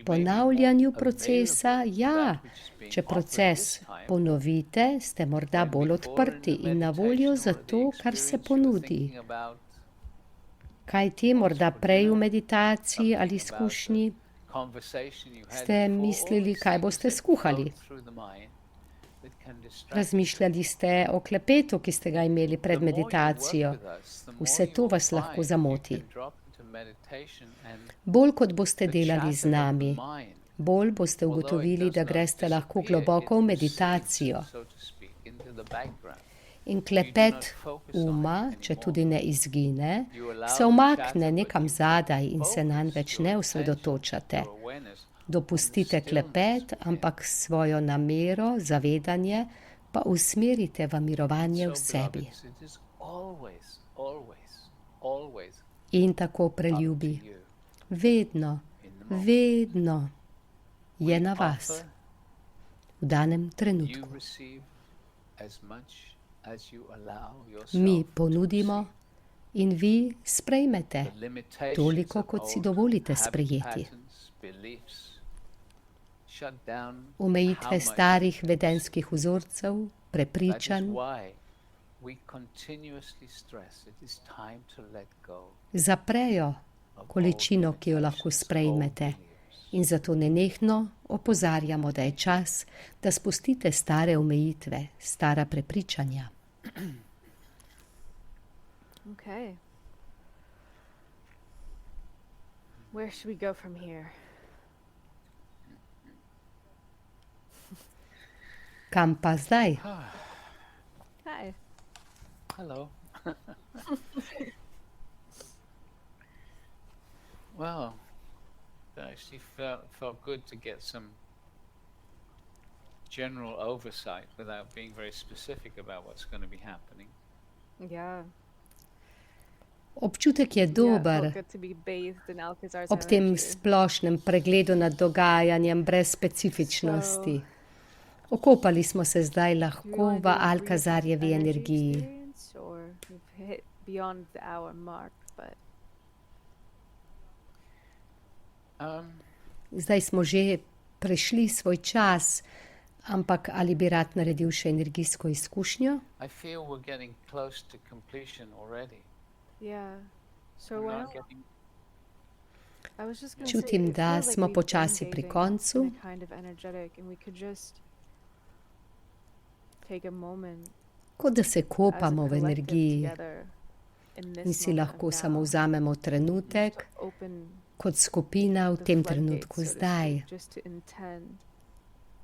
ponavljanju procesa, ja, če proces ponovite, ste morda bolj odprti in na voljo za to, kar se ponudi. Kaj ti morda prej v meditaciji ali izkušnji ste mislili, kaj boste skuhali? Razmišljali ste o klepetu, ki ste ga imeli pred meditacijo. Vse to vas lahko zamoti. Bolj kot boste delali z nami, bolj boste ugotovili, da greste lahko globoko v meditacijo. In klepet uma, če tudi ne izgine, se umakne nekam zadaj in se nanj več ne osredotočate. Dopustite klepet, ampak svojo namero, zavedanje pa usmerite v mirovanje v sebi. In tako preljubi. Vedno, vedno je na vas. V danem trenutku. Mi ponudimo in vi sprejmete toliko, kot si dovolite sprejeti. Omejitve starih vedenjskih vzorcev, prepričanj, zaprejo količino, ki jo lahko sprejmete. In zato nenehno opozarjamo, da je čas, da spustite stare omejitve, stara prepričanja. Okay. Where should we go from here? Kam pa zdaj? Hi. Hello. Well, it actually felt good to get some general oversight without being very specific about what's going to be happening. Yeah. Občutek je dober. Yeah, it felt good to be bathed in Alcazar's Ob tem energy. splošnem pregledu nad dogajanjem brez specifičnosti. Okopali smo se zdaj lahko v Alcazarjevi energiji. Zdaj smo že prešli svoj čas, ampak ali bi rad naredil še energijsko izkušnjo? I feel we're getting close to completion already. Yeah. So We're why not don't getting I was just gonna Čutim, say, it da feels like smo we've počasi been pri bathing koncu. in a kind of energetic, and we could just take a moment Kot da se as a kopamo v collective energiji together in this in si moment lahko of samo now. vzamemo Just trenutek to open kot skupina v the tem floodgates, trenutku so to zdaj. speak, just to intend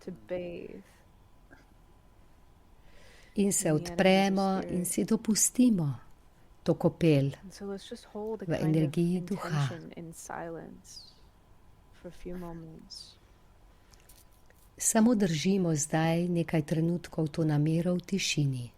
to bathe In se in the energies of odpremo spirit. in si dopustimo to kopel. And so let's just hold a v kind of energiji duha. intention in silence for a few moments. Samo držimo zdaj nekaj trenutkov to namero v tišini.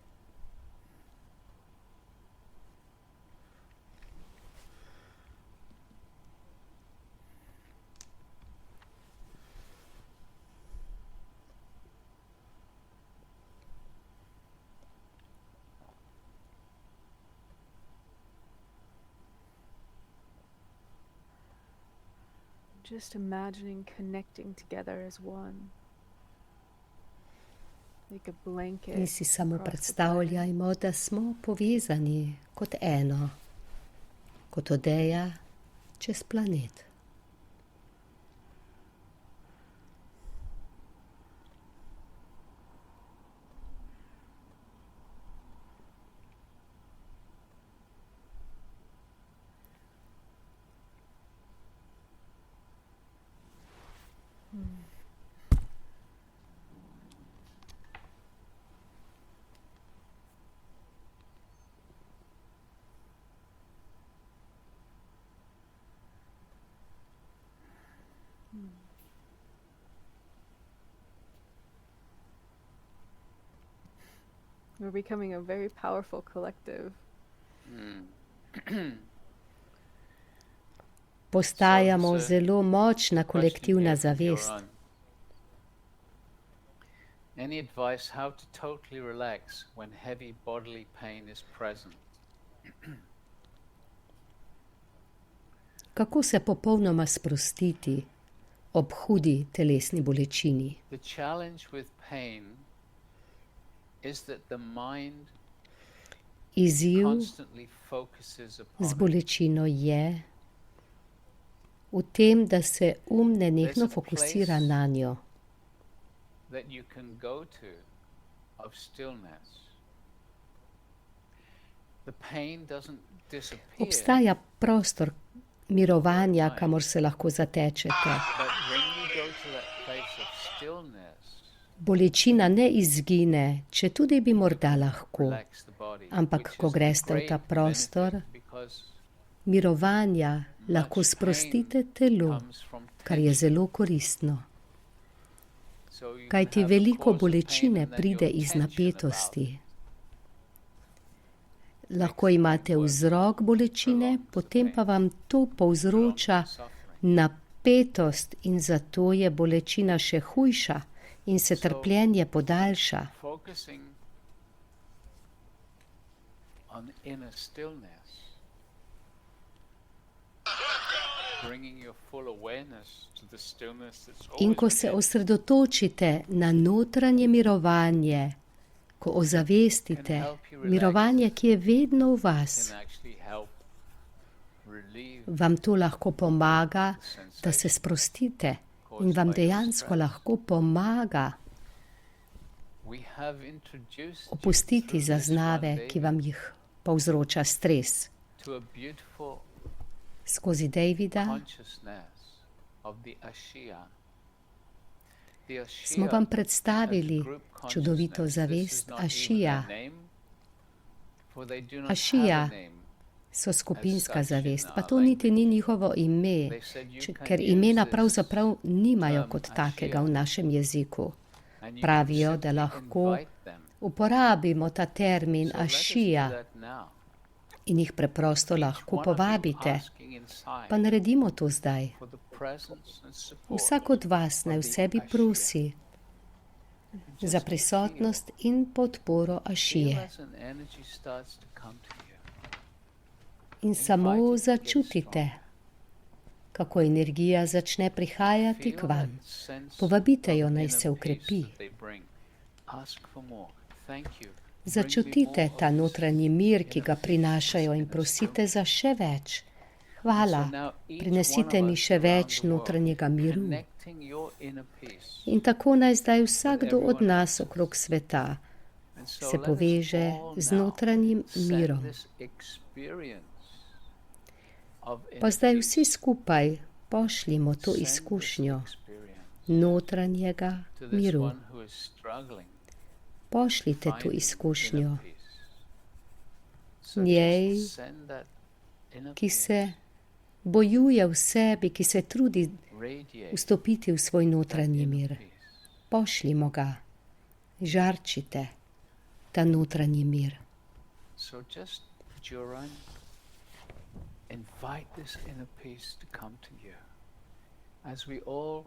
Just imagining connecting together as one. Like a blanket. In si samo across the predstavljajmo, da smo povezani kot eno, kot odeja čez planet. We're becoming a very powerful collective. Postajamo So, zelo močna Question kolektivna here from your zavest. own. Any advice how to totally relax when heavy bodily pain is present? Kako se popolnoma sprostiti ob hudi telesni bolečini? The challenge with pain is that the mind Izziv constantly focuses z upon it. bolečino je v tem, da se nenehno fokusira na njo. That you can go to of stillness. The pain doesn't disappear, Obstaja prostor mirovanja, kamor se lahko zatečete. but when you go to that place of stillness, Bolečina ne izgine, če tudi bi morda lahko. relax the body. Ampak which ko is a greste v great ta prostor, benefit because mirovanja lahko much sprostite pain telo, comes from kar je tension. zelo koristno. So you can Kajti have a veliko cause of pain bolečine and then pride your iz tension napetosti. about Lahko imate vzrok bolečine, potem pa vam to povzroča suffering. napetost in zato je bolečina še hujša in se trpljenje podaljša. Focusing on inner stillness, bringing your full awareness to the stillness that's In always ko se within, osredotočite na notranje mirovanje, ko ozavestite mirovanje, ki je vedno v vas, can actually help relieve vam to lahko pomaga, da se sprostite in vam dejansko lahko pomaga we have introduced you opustiti through this zaznave, one ki day vam jih povzroča stres. to a beautiful Skozi Davida consciousness of the Ashia. The Ashia smo vam as predstavili group čudovito consciousness. This is zavest not even Ashia. their name, for they do not Ashia have a name. So skupinska As such in zavest, pa our to niti ni njihovo ime, They said you can ker use imena this pravzaprav nimajo term kot takega v Ashia, našem jeziku. and you Pravijo, can da simply lahko invite them. uporabimo ta termin So let us do Ashia that now. in jih preprosto Each lahko one of you povabite. asking inside Pa naredimo to zdaj. for the presence and support Vsak od vas naj v of the sebi Ashia. prosi za Just prisotnost in podporo feel Ašije. as an energy starts to come to you. In samo začutite, kako energija začne prihajati Feel k vam. that sense Povabite jo, of naj inner se peace ukrepi. that they bring. Ask for more. Thank you. Začutite Bring me more ta of this notranji mir, ki inner ga peace, prinašajo, in inner prosite stillness. za še več. Hvala, So now each prinesite one of mi us še around več the world, notranjega miru. connecting your inner peace. In tako naj zdaj vsakdo od everyone nas else's. okrog sveta And so se let us poveže all z now notranjim send mirom. this experience of Pa inner zdaj peace. vsi skupaj pošljimo to Send this izkušnjo experience notranjega to this miru. one who is struggling Pošljite to finding izkušnjo inner peace. So njej, just send that inner ki peace, se bojuje v sebi, ki se trudi radiate vstopiti v svoj that notranji inner mir. peace. Pošljimo ga, žarčite ta notranji mir. So just, Joran, invite this inner peace to come to you. As we all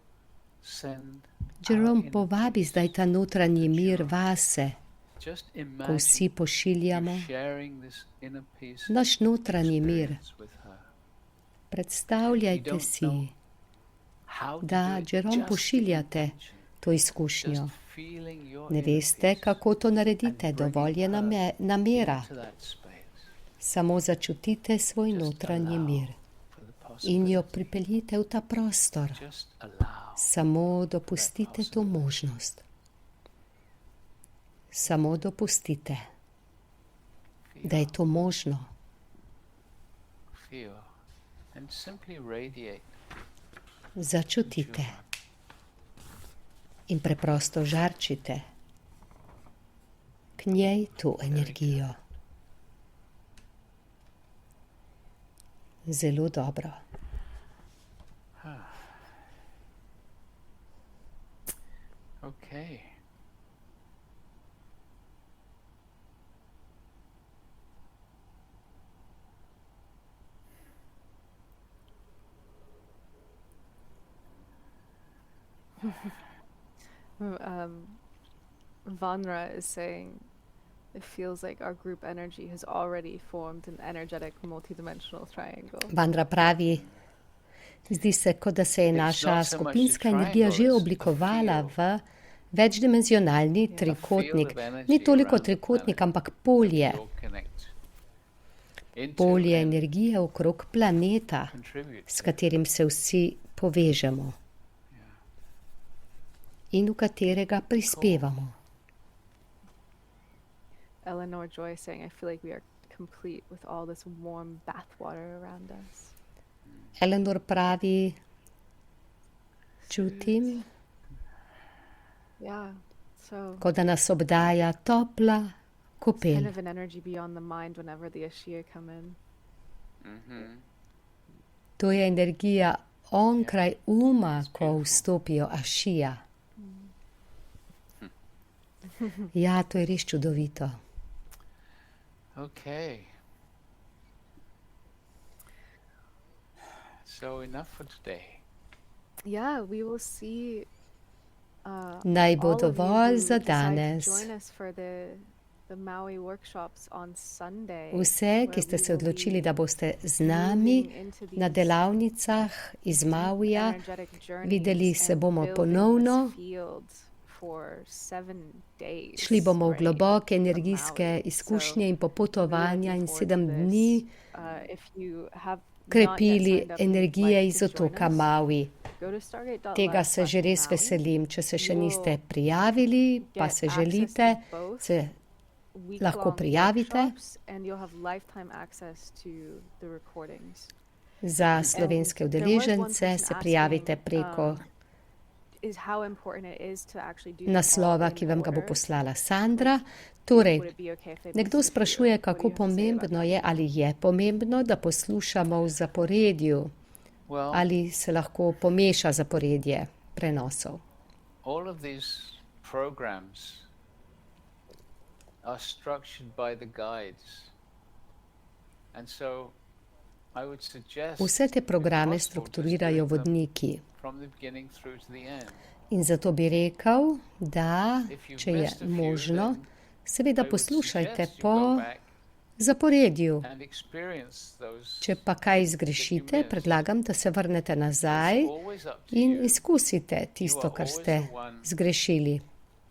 send our Jerome inner povabi peace, zdaj ta notranji mir vase, just ko vsi imagine pošiljamo you sharing this inner peace naš notranji mir. experience with her. Predstavljajte si, how to da do it, Jerome just the pošiljate intention, to izkušnjo. just feeling your Ne inner veste, peace kako to and naredite, bringing dovolj je her namera. into that space. Samo začutite svoj Just notranji allow mir for the in jo possibility. pripeljite v ta prostor. Just allow. Samo dopustite to možnost. Samo dopustite, da je to možno. Feel and simply radiate. Začutite in preprosto žarčite k njej to energijo. Zelo dobro. Okay. Vanra is saying it feels like our group energy has already formed an energetic multidimensional triangle. Vandra pravi, zdi se, kot da se je naša skupinska energija že oblikovala v večdimenzionalni trikotnik. Ni toliko trikotnik, ampak polje. Polje energije okrog planeta, s katerim se vsi povežemo in v katerega prispevamo. Eleanor Joy saying, I feel like we are complete with all this warm bathwater around us. Eleanor pravi, čutim, Yeah, so kot da nas obdaja topla kind kopel. of an energy beyond the mind whenever the Ashia come in. To je energija onkraj uma, ko vstopijo Ašija. Ja, to je res čudovito. Okay. So enough for today. Yeah, we will see Naj bo all of you dovolj who za decide to danes. join us for the Maui workshops on Sunday, Vse, ki where ste we se will odločili, be da boste z nami moving into na these delavnicah iz Mauija, energetic journeys videli se and bomo building ponovno. this field for 7 days, Šli bomo v right, globoke from energijske Maui. izkušnje in So popotovanja really in looking 7 forward to dni this. If you have not yet krepili signed up and would energije like iz to join otoka us, Maui. go to stargate.live Tega se že res /Maui. veselim. Če se še You niste will prijavili, pa get se access želite, to both se lahko week-long prijavite. workshops, and you'll have lifetime access to the recordings. Za slovenske And there was one udeležence person se prijavite asking, preko is how important it is to actually do them naslova, all in ki vam ga bo order. poslala Sandra. Torej, Would it be okay if they nekdo message you? sprašuje, What do kako you have to say about pomembno that? je, ali je pomembno, da poslušamo v zaporedju, Well, ali se lahko pomeša zaporedje prenosov. all of these programs are structured by the guides. And so I would suggest Vse te if programe possible, just strukturirajo doing them vodniki. from the beginning through to the end. In zato bi rekel, da, If you've če je missed a few, možno, then seveda I would poslušajte suggest you po go back zaporedju. and experience those. Če pa kaj zgrešite, predlagam, da se vrnete nazaj It's always up to in you. izkusite tisto, kar ste zgrešili.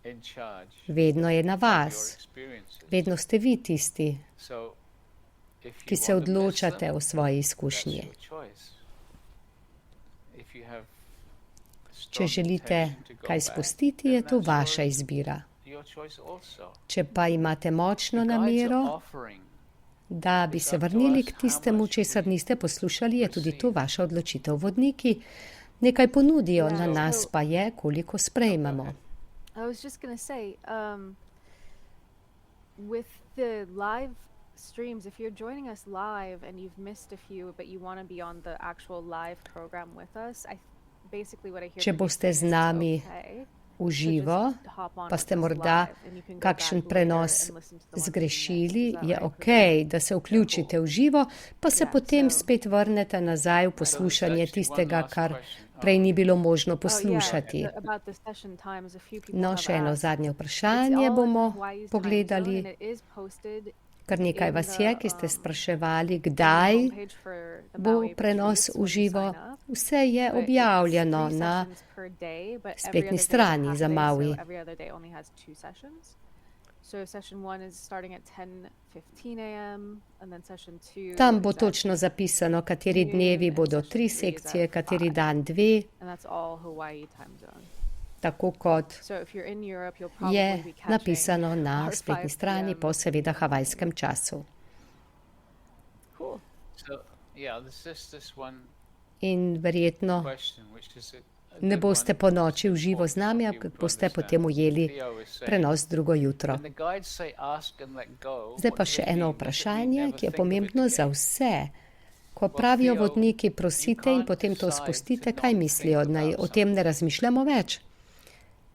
In charge Vedno je na of your vas. experiences. Vedno ste vi tisti, So, if ki you se want to miss odločate them, o svoji that's izkušnji. your choice. If you have Če strong želite intention to go kaj back, spustiti, je then to that's vaša your- izbira. your choice also. Če pa imate močno The guides are namero, offering da bi se vrnili k tistemu, česar niste poslušali, je tudi to vaša odločitev. Vodniki nekaj ponudijo, na nas pa je, koliko sprejmemo. I was just gonna say, with the live streams, if you're joining us live and you've missed a few, but you want to be on the actual live program with us, basically what I hear Če from you boste saying z is nami it's okay v to živo, just hop on pa with ste us morda live and you can go kakšen back later prenos and listen to the ones that you zgrešili, missed. Is je that right, ok, da se vključite v živo, pa se Ja, potem so- spet vrnete nazaj v poslušanje actually one tistega, last kar question. prej ni bilo možno Oh, yeah, poslušati. about the session times, a few people No, have še eno asked. zadnje It's vprašanje all in bomo Hawaii's time zone, pogledali. and it is posted Kar nekaj vas je, ki ste spraševali, in the kdaj homepage for the bo Maui prenos retreats v when you živo. sign up. Vse je But objavljeno it's 3 na sessions per day, but every spletni other day is a strani half za day, Maui. so every other day only has 2 sessions. So session 1 is starting at 10:15 a.m. and then session 2 Tam bo is at, točno zapisano, kateri dnevi bodo 3 sekcije, kateri dan 2, and that's all Hawaii time zone. tako kot So if you're in Europe, you'll probably je be catching napisano na our spletni 5 strani p.m. po seveda havajskem času. Cool. So, yeah, there's just this one In verjetno question, which is a ne good boste one. po noči v živo z nami, For ampak people to boste understand. potem ujeli Theo was saying, prenos drugo jutro. when the guides say ask and let go, Zdaj what pa do še they eno mean? Does it mean vprašanje, never ki je think of it pomembno za again? vse. Ko pravijo Theo, vodniki, you prosite in can't potem to decide spustite, to kaj not mislijo, think naj about o tem ne razmišljamo več.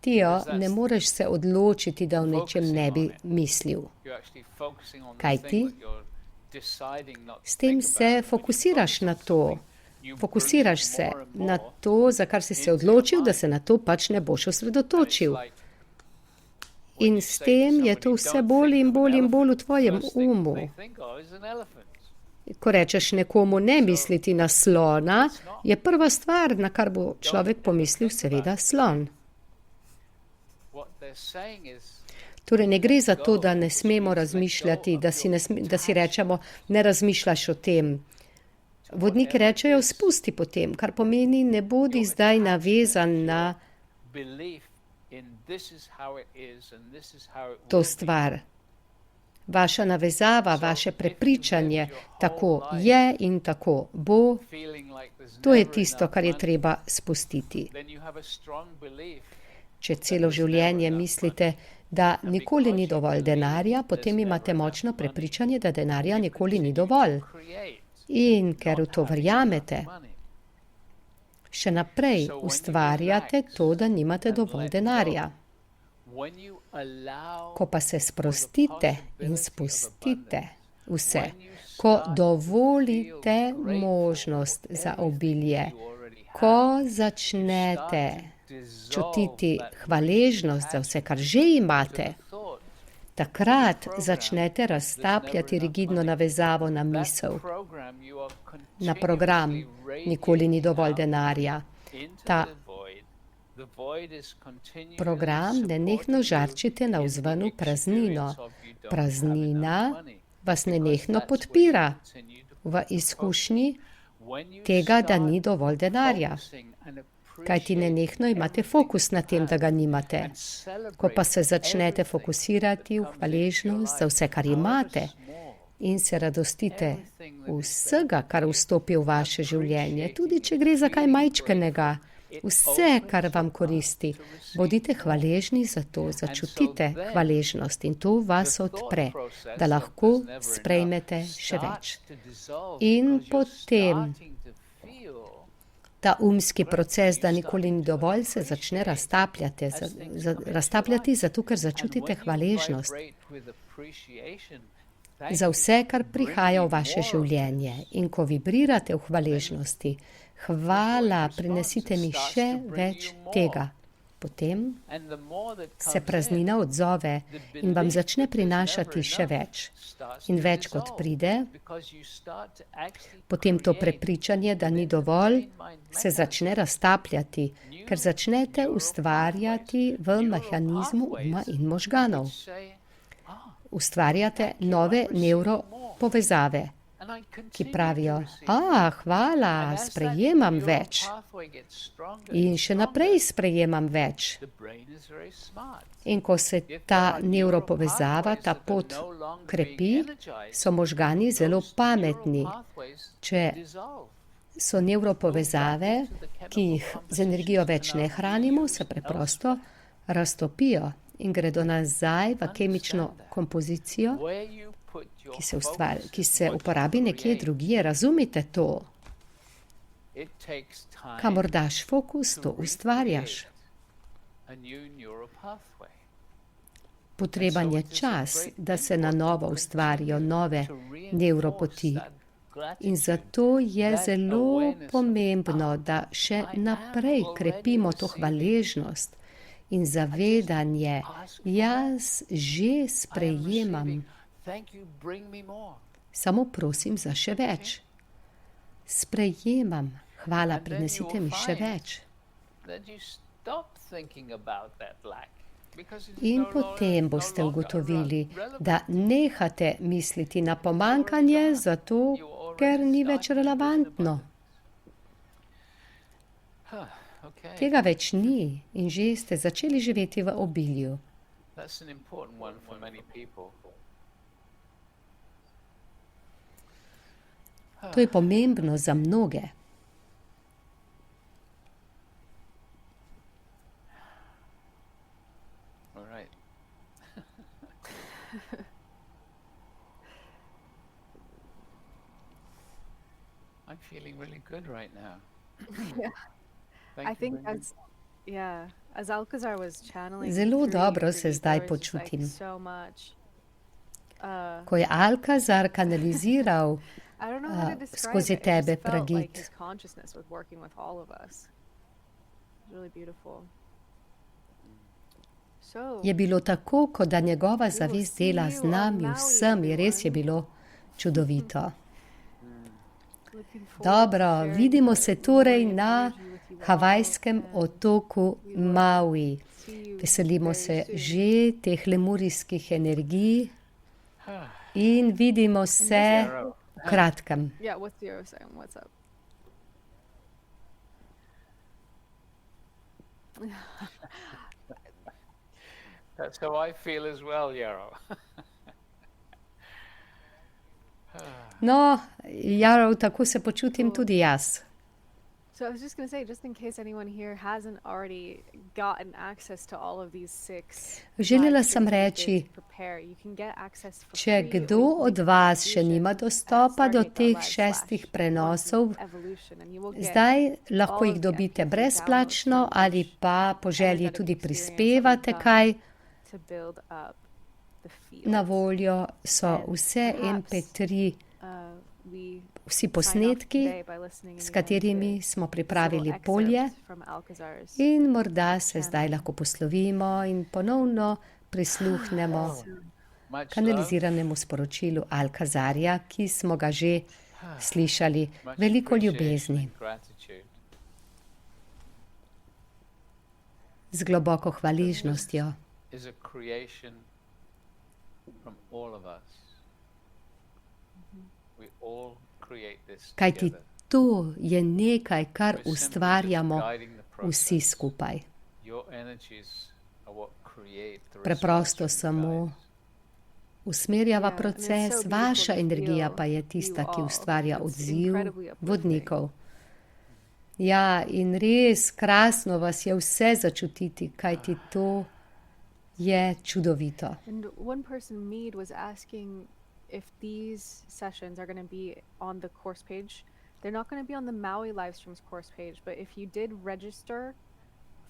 Tio, Because ne that's moreš se odločiti, da o nečem ne bi focusing on it. mislil. You're actually focusing on the Kaj thing ti? that you're deciding not to S tem think se about. When you fokusiraš focus na on to. something, you Fokusiraš bring se more and na more to, za kar si se into your odločil, da mind. se na to pač ne boš And it's osredotočil. like when In you s say to tem je somebody, to vse "Don't bolj think in of an bolj in bolj v elephant," tvojem first thing umu. they think of is an elephant. Ko rečeš nekomu ne misliti na slona, je prva stvar, na kar bo človek pomislil, seveda slon. What they're saying is, Torej ne gre za to, da ne smemo razmišljati, da si rečemo, ne razmišljaš o tem. Vodniki rečejo, spusti potem, kar pomeni, ne bodi zdaj navezan na belief in this is how it is and this is how it to will be. stvar. Vaša navezava, vaše prepričanje, tako je in tako bo, Feeling like there's to je never tisto, enough kar je money, treba spustiti. then you have a strong belief Če celo življenje mislite, da nikoli ni dovolj denarja, potem imate močno prepričanje, da denarja nikoli ni dovolj. create In ker v to verjamete, money. še naprej ustvarjate to, da nimate dovolj denarja. When you allow Ko pa se sprostite in spustite vse, ko dovolite možnost za obilje, ko začnete čutiti hvaležnost za vse, kar že imate, takrat začnete raztapljati rigidno navezavo na misel, na program, nikoli ni dovolj denarja. Ta program nenehno žarčite navzven v praznino. Praznina vas nenehno podpira v izkušnji tega, da ni dovolj denarja. Kajti nenehno imate fokus na tem, da ga nimate. Ko pa se začnete fokusirati v hvaležnost za vse, kar imate, in se radostite vsega, kar vstopi v vaše življenje, tudi če gre za kaj majčkenega, vse, kar vam koristi, bodite hvaležni za to, začutite hvaležnost in to vas odpre, da lahko sprejmete še več. In potem ta umski proces, da nikoli ni dovolj, se začne raztapljati, zato ker začutite hvaležnost za vse, kar prihaja v vaše življenje. In ko vibrirate v hvaležnosti, hvala, prinesite mi še več tega. Potem se praznina odzove in vam začne prinašati še več. In več kot pride, potem to prepričanje, da ni dovolj, se začne raztapljati, ker začnete ustvarjati v mehanizmu uma in možganov. Ustvarjate nove nevropovezave, ki pravijo, hvala, sprejemam več. In še naprej sprejemam več. In ko se ta nevropovezava, ta pot krepi, so možgani zelo pametni. Če so nevropovezave, ki jih z energijo več ne hranimo, se preprosto raztopijo in gredo nazaj v kemično kompozicijo, ki se uporabi nekje drugje. Razumite to? Kamor daš fokus, to ustvarjaš. Potreben je čas, da se na novo ustvarijo nove nevropoti. In zato je zelo pomembno, da še naprej krepimo to hvaležnost in zavedanje, jaz že sprejemam Thank you, bring me more. Samo prosim za še več. Sprejemam. Hvala, And then you prinesite will mi še find več. that you stop thinking about that lack. Because it's In no longer- potem no boste longer ugotovili, relevant. da nehate misliti na pomankanje, zato ker ni več relevantno. Okay. Tega več ni in že ste začeli živeti v obilju. That's an important one for many people. To je pomembno za mnoge. All right. I'm feeling really good right now. Yeah. Thank I you think very as Alcazar was channeling Zelo through dobro you, se there zdaj was just, like, počutim. so much. Ko je Alcazar kanaliziral I don't know how to describe skozi it. It tebe just felt like pragit. his consciousness was working with all of us. It's really beautiful. So, Je bilo tako, kot da njegova zavest dela z nami vsemi. Res je bilo čudovito. looking forward to Dobro, sharing vidimo the se torej brilliant na energy with you all, havajskem and otoku Maui. see you Veselimo very se soon. že teh lemurijskih energij in vidimo se v kratkem. Yeah, what's your saying? What's up? That's how I feel as well, Yarrow. No, Jarov, tako se počutim tudi jaz. So I was just going to say, just in case anyone here hasn't already gotten access to all of these 6 Želela live sem streams we did reči, to prepare, you can get access for če free kdo or you od can vas še contribution nima at dostopa do teh Stargate.live/quantum 6 prenosov, evolution, and you will get zdaj lahko all jih of the dobite MP3 brezplačno downloads from ali each pa po želji energetic tudi experience that we've prispevate done kaj. to build up the fields. Na voljo so And vse perhaps, MP3, we vsi sign off posnetki, today by listening s again katerimi to smo this pripravili little polje. excerpt from Alcazar's In morda se zdaj lahko poslovimo in ponovno prisluhnemo Much love, kanaliziranemu sporočilu Alcazarja, ki smo ga že slišali. much Veliko appreciation ljubezni, and gratitude. z globoko hvaležnostjo. Is a creation from all of us. We all create this Kajti together. to je nekaj, kar We're simply just ustvarjamo guiding the vsi process. skupaj. Your energies are what create the Preprosto response from samo you guys. usmerjava Yeah, and it's proces, so beautiful vaša to energija feel pa je you tista, ki all. ustvarja It's odziv incredibly uplifting. vodnikov. Ja, in res krasno vas je vse začutiti, kajti to je čudovito. And one person, Mead, was asking if these sessions are going to be on the course page. They're not going to be on the Maui Livestreams course page, but if you did register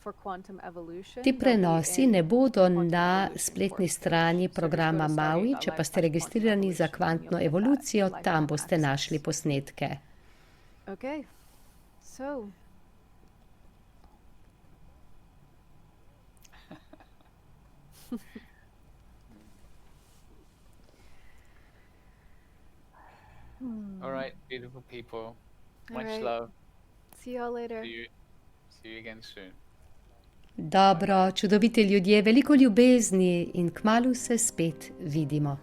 for Quantum Evolution, Ti they'll be prenosi in ne bodo Quantum na Evolution spletni course strani page. So just go programa to Maui, če pa ste registrirani za kvantno evolucijo, tam boste našli posnetke. Okay, so All right, beautiful people. Much right. love. see y'all later. See you again soon. Dobro, čudoviti ljudje, veliko ljubezni in kmalu se spet vidimo.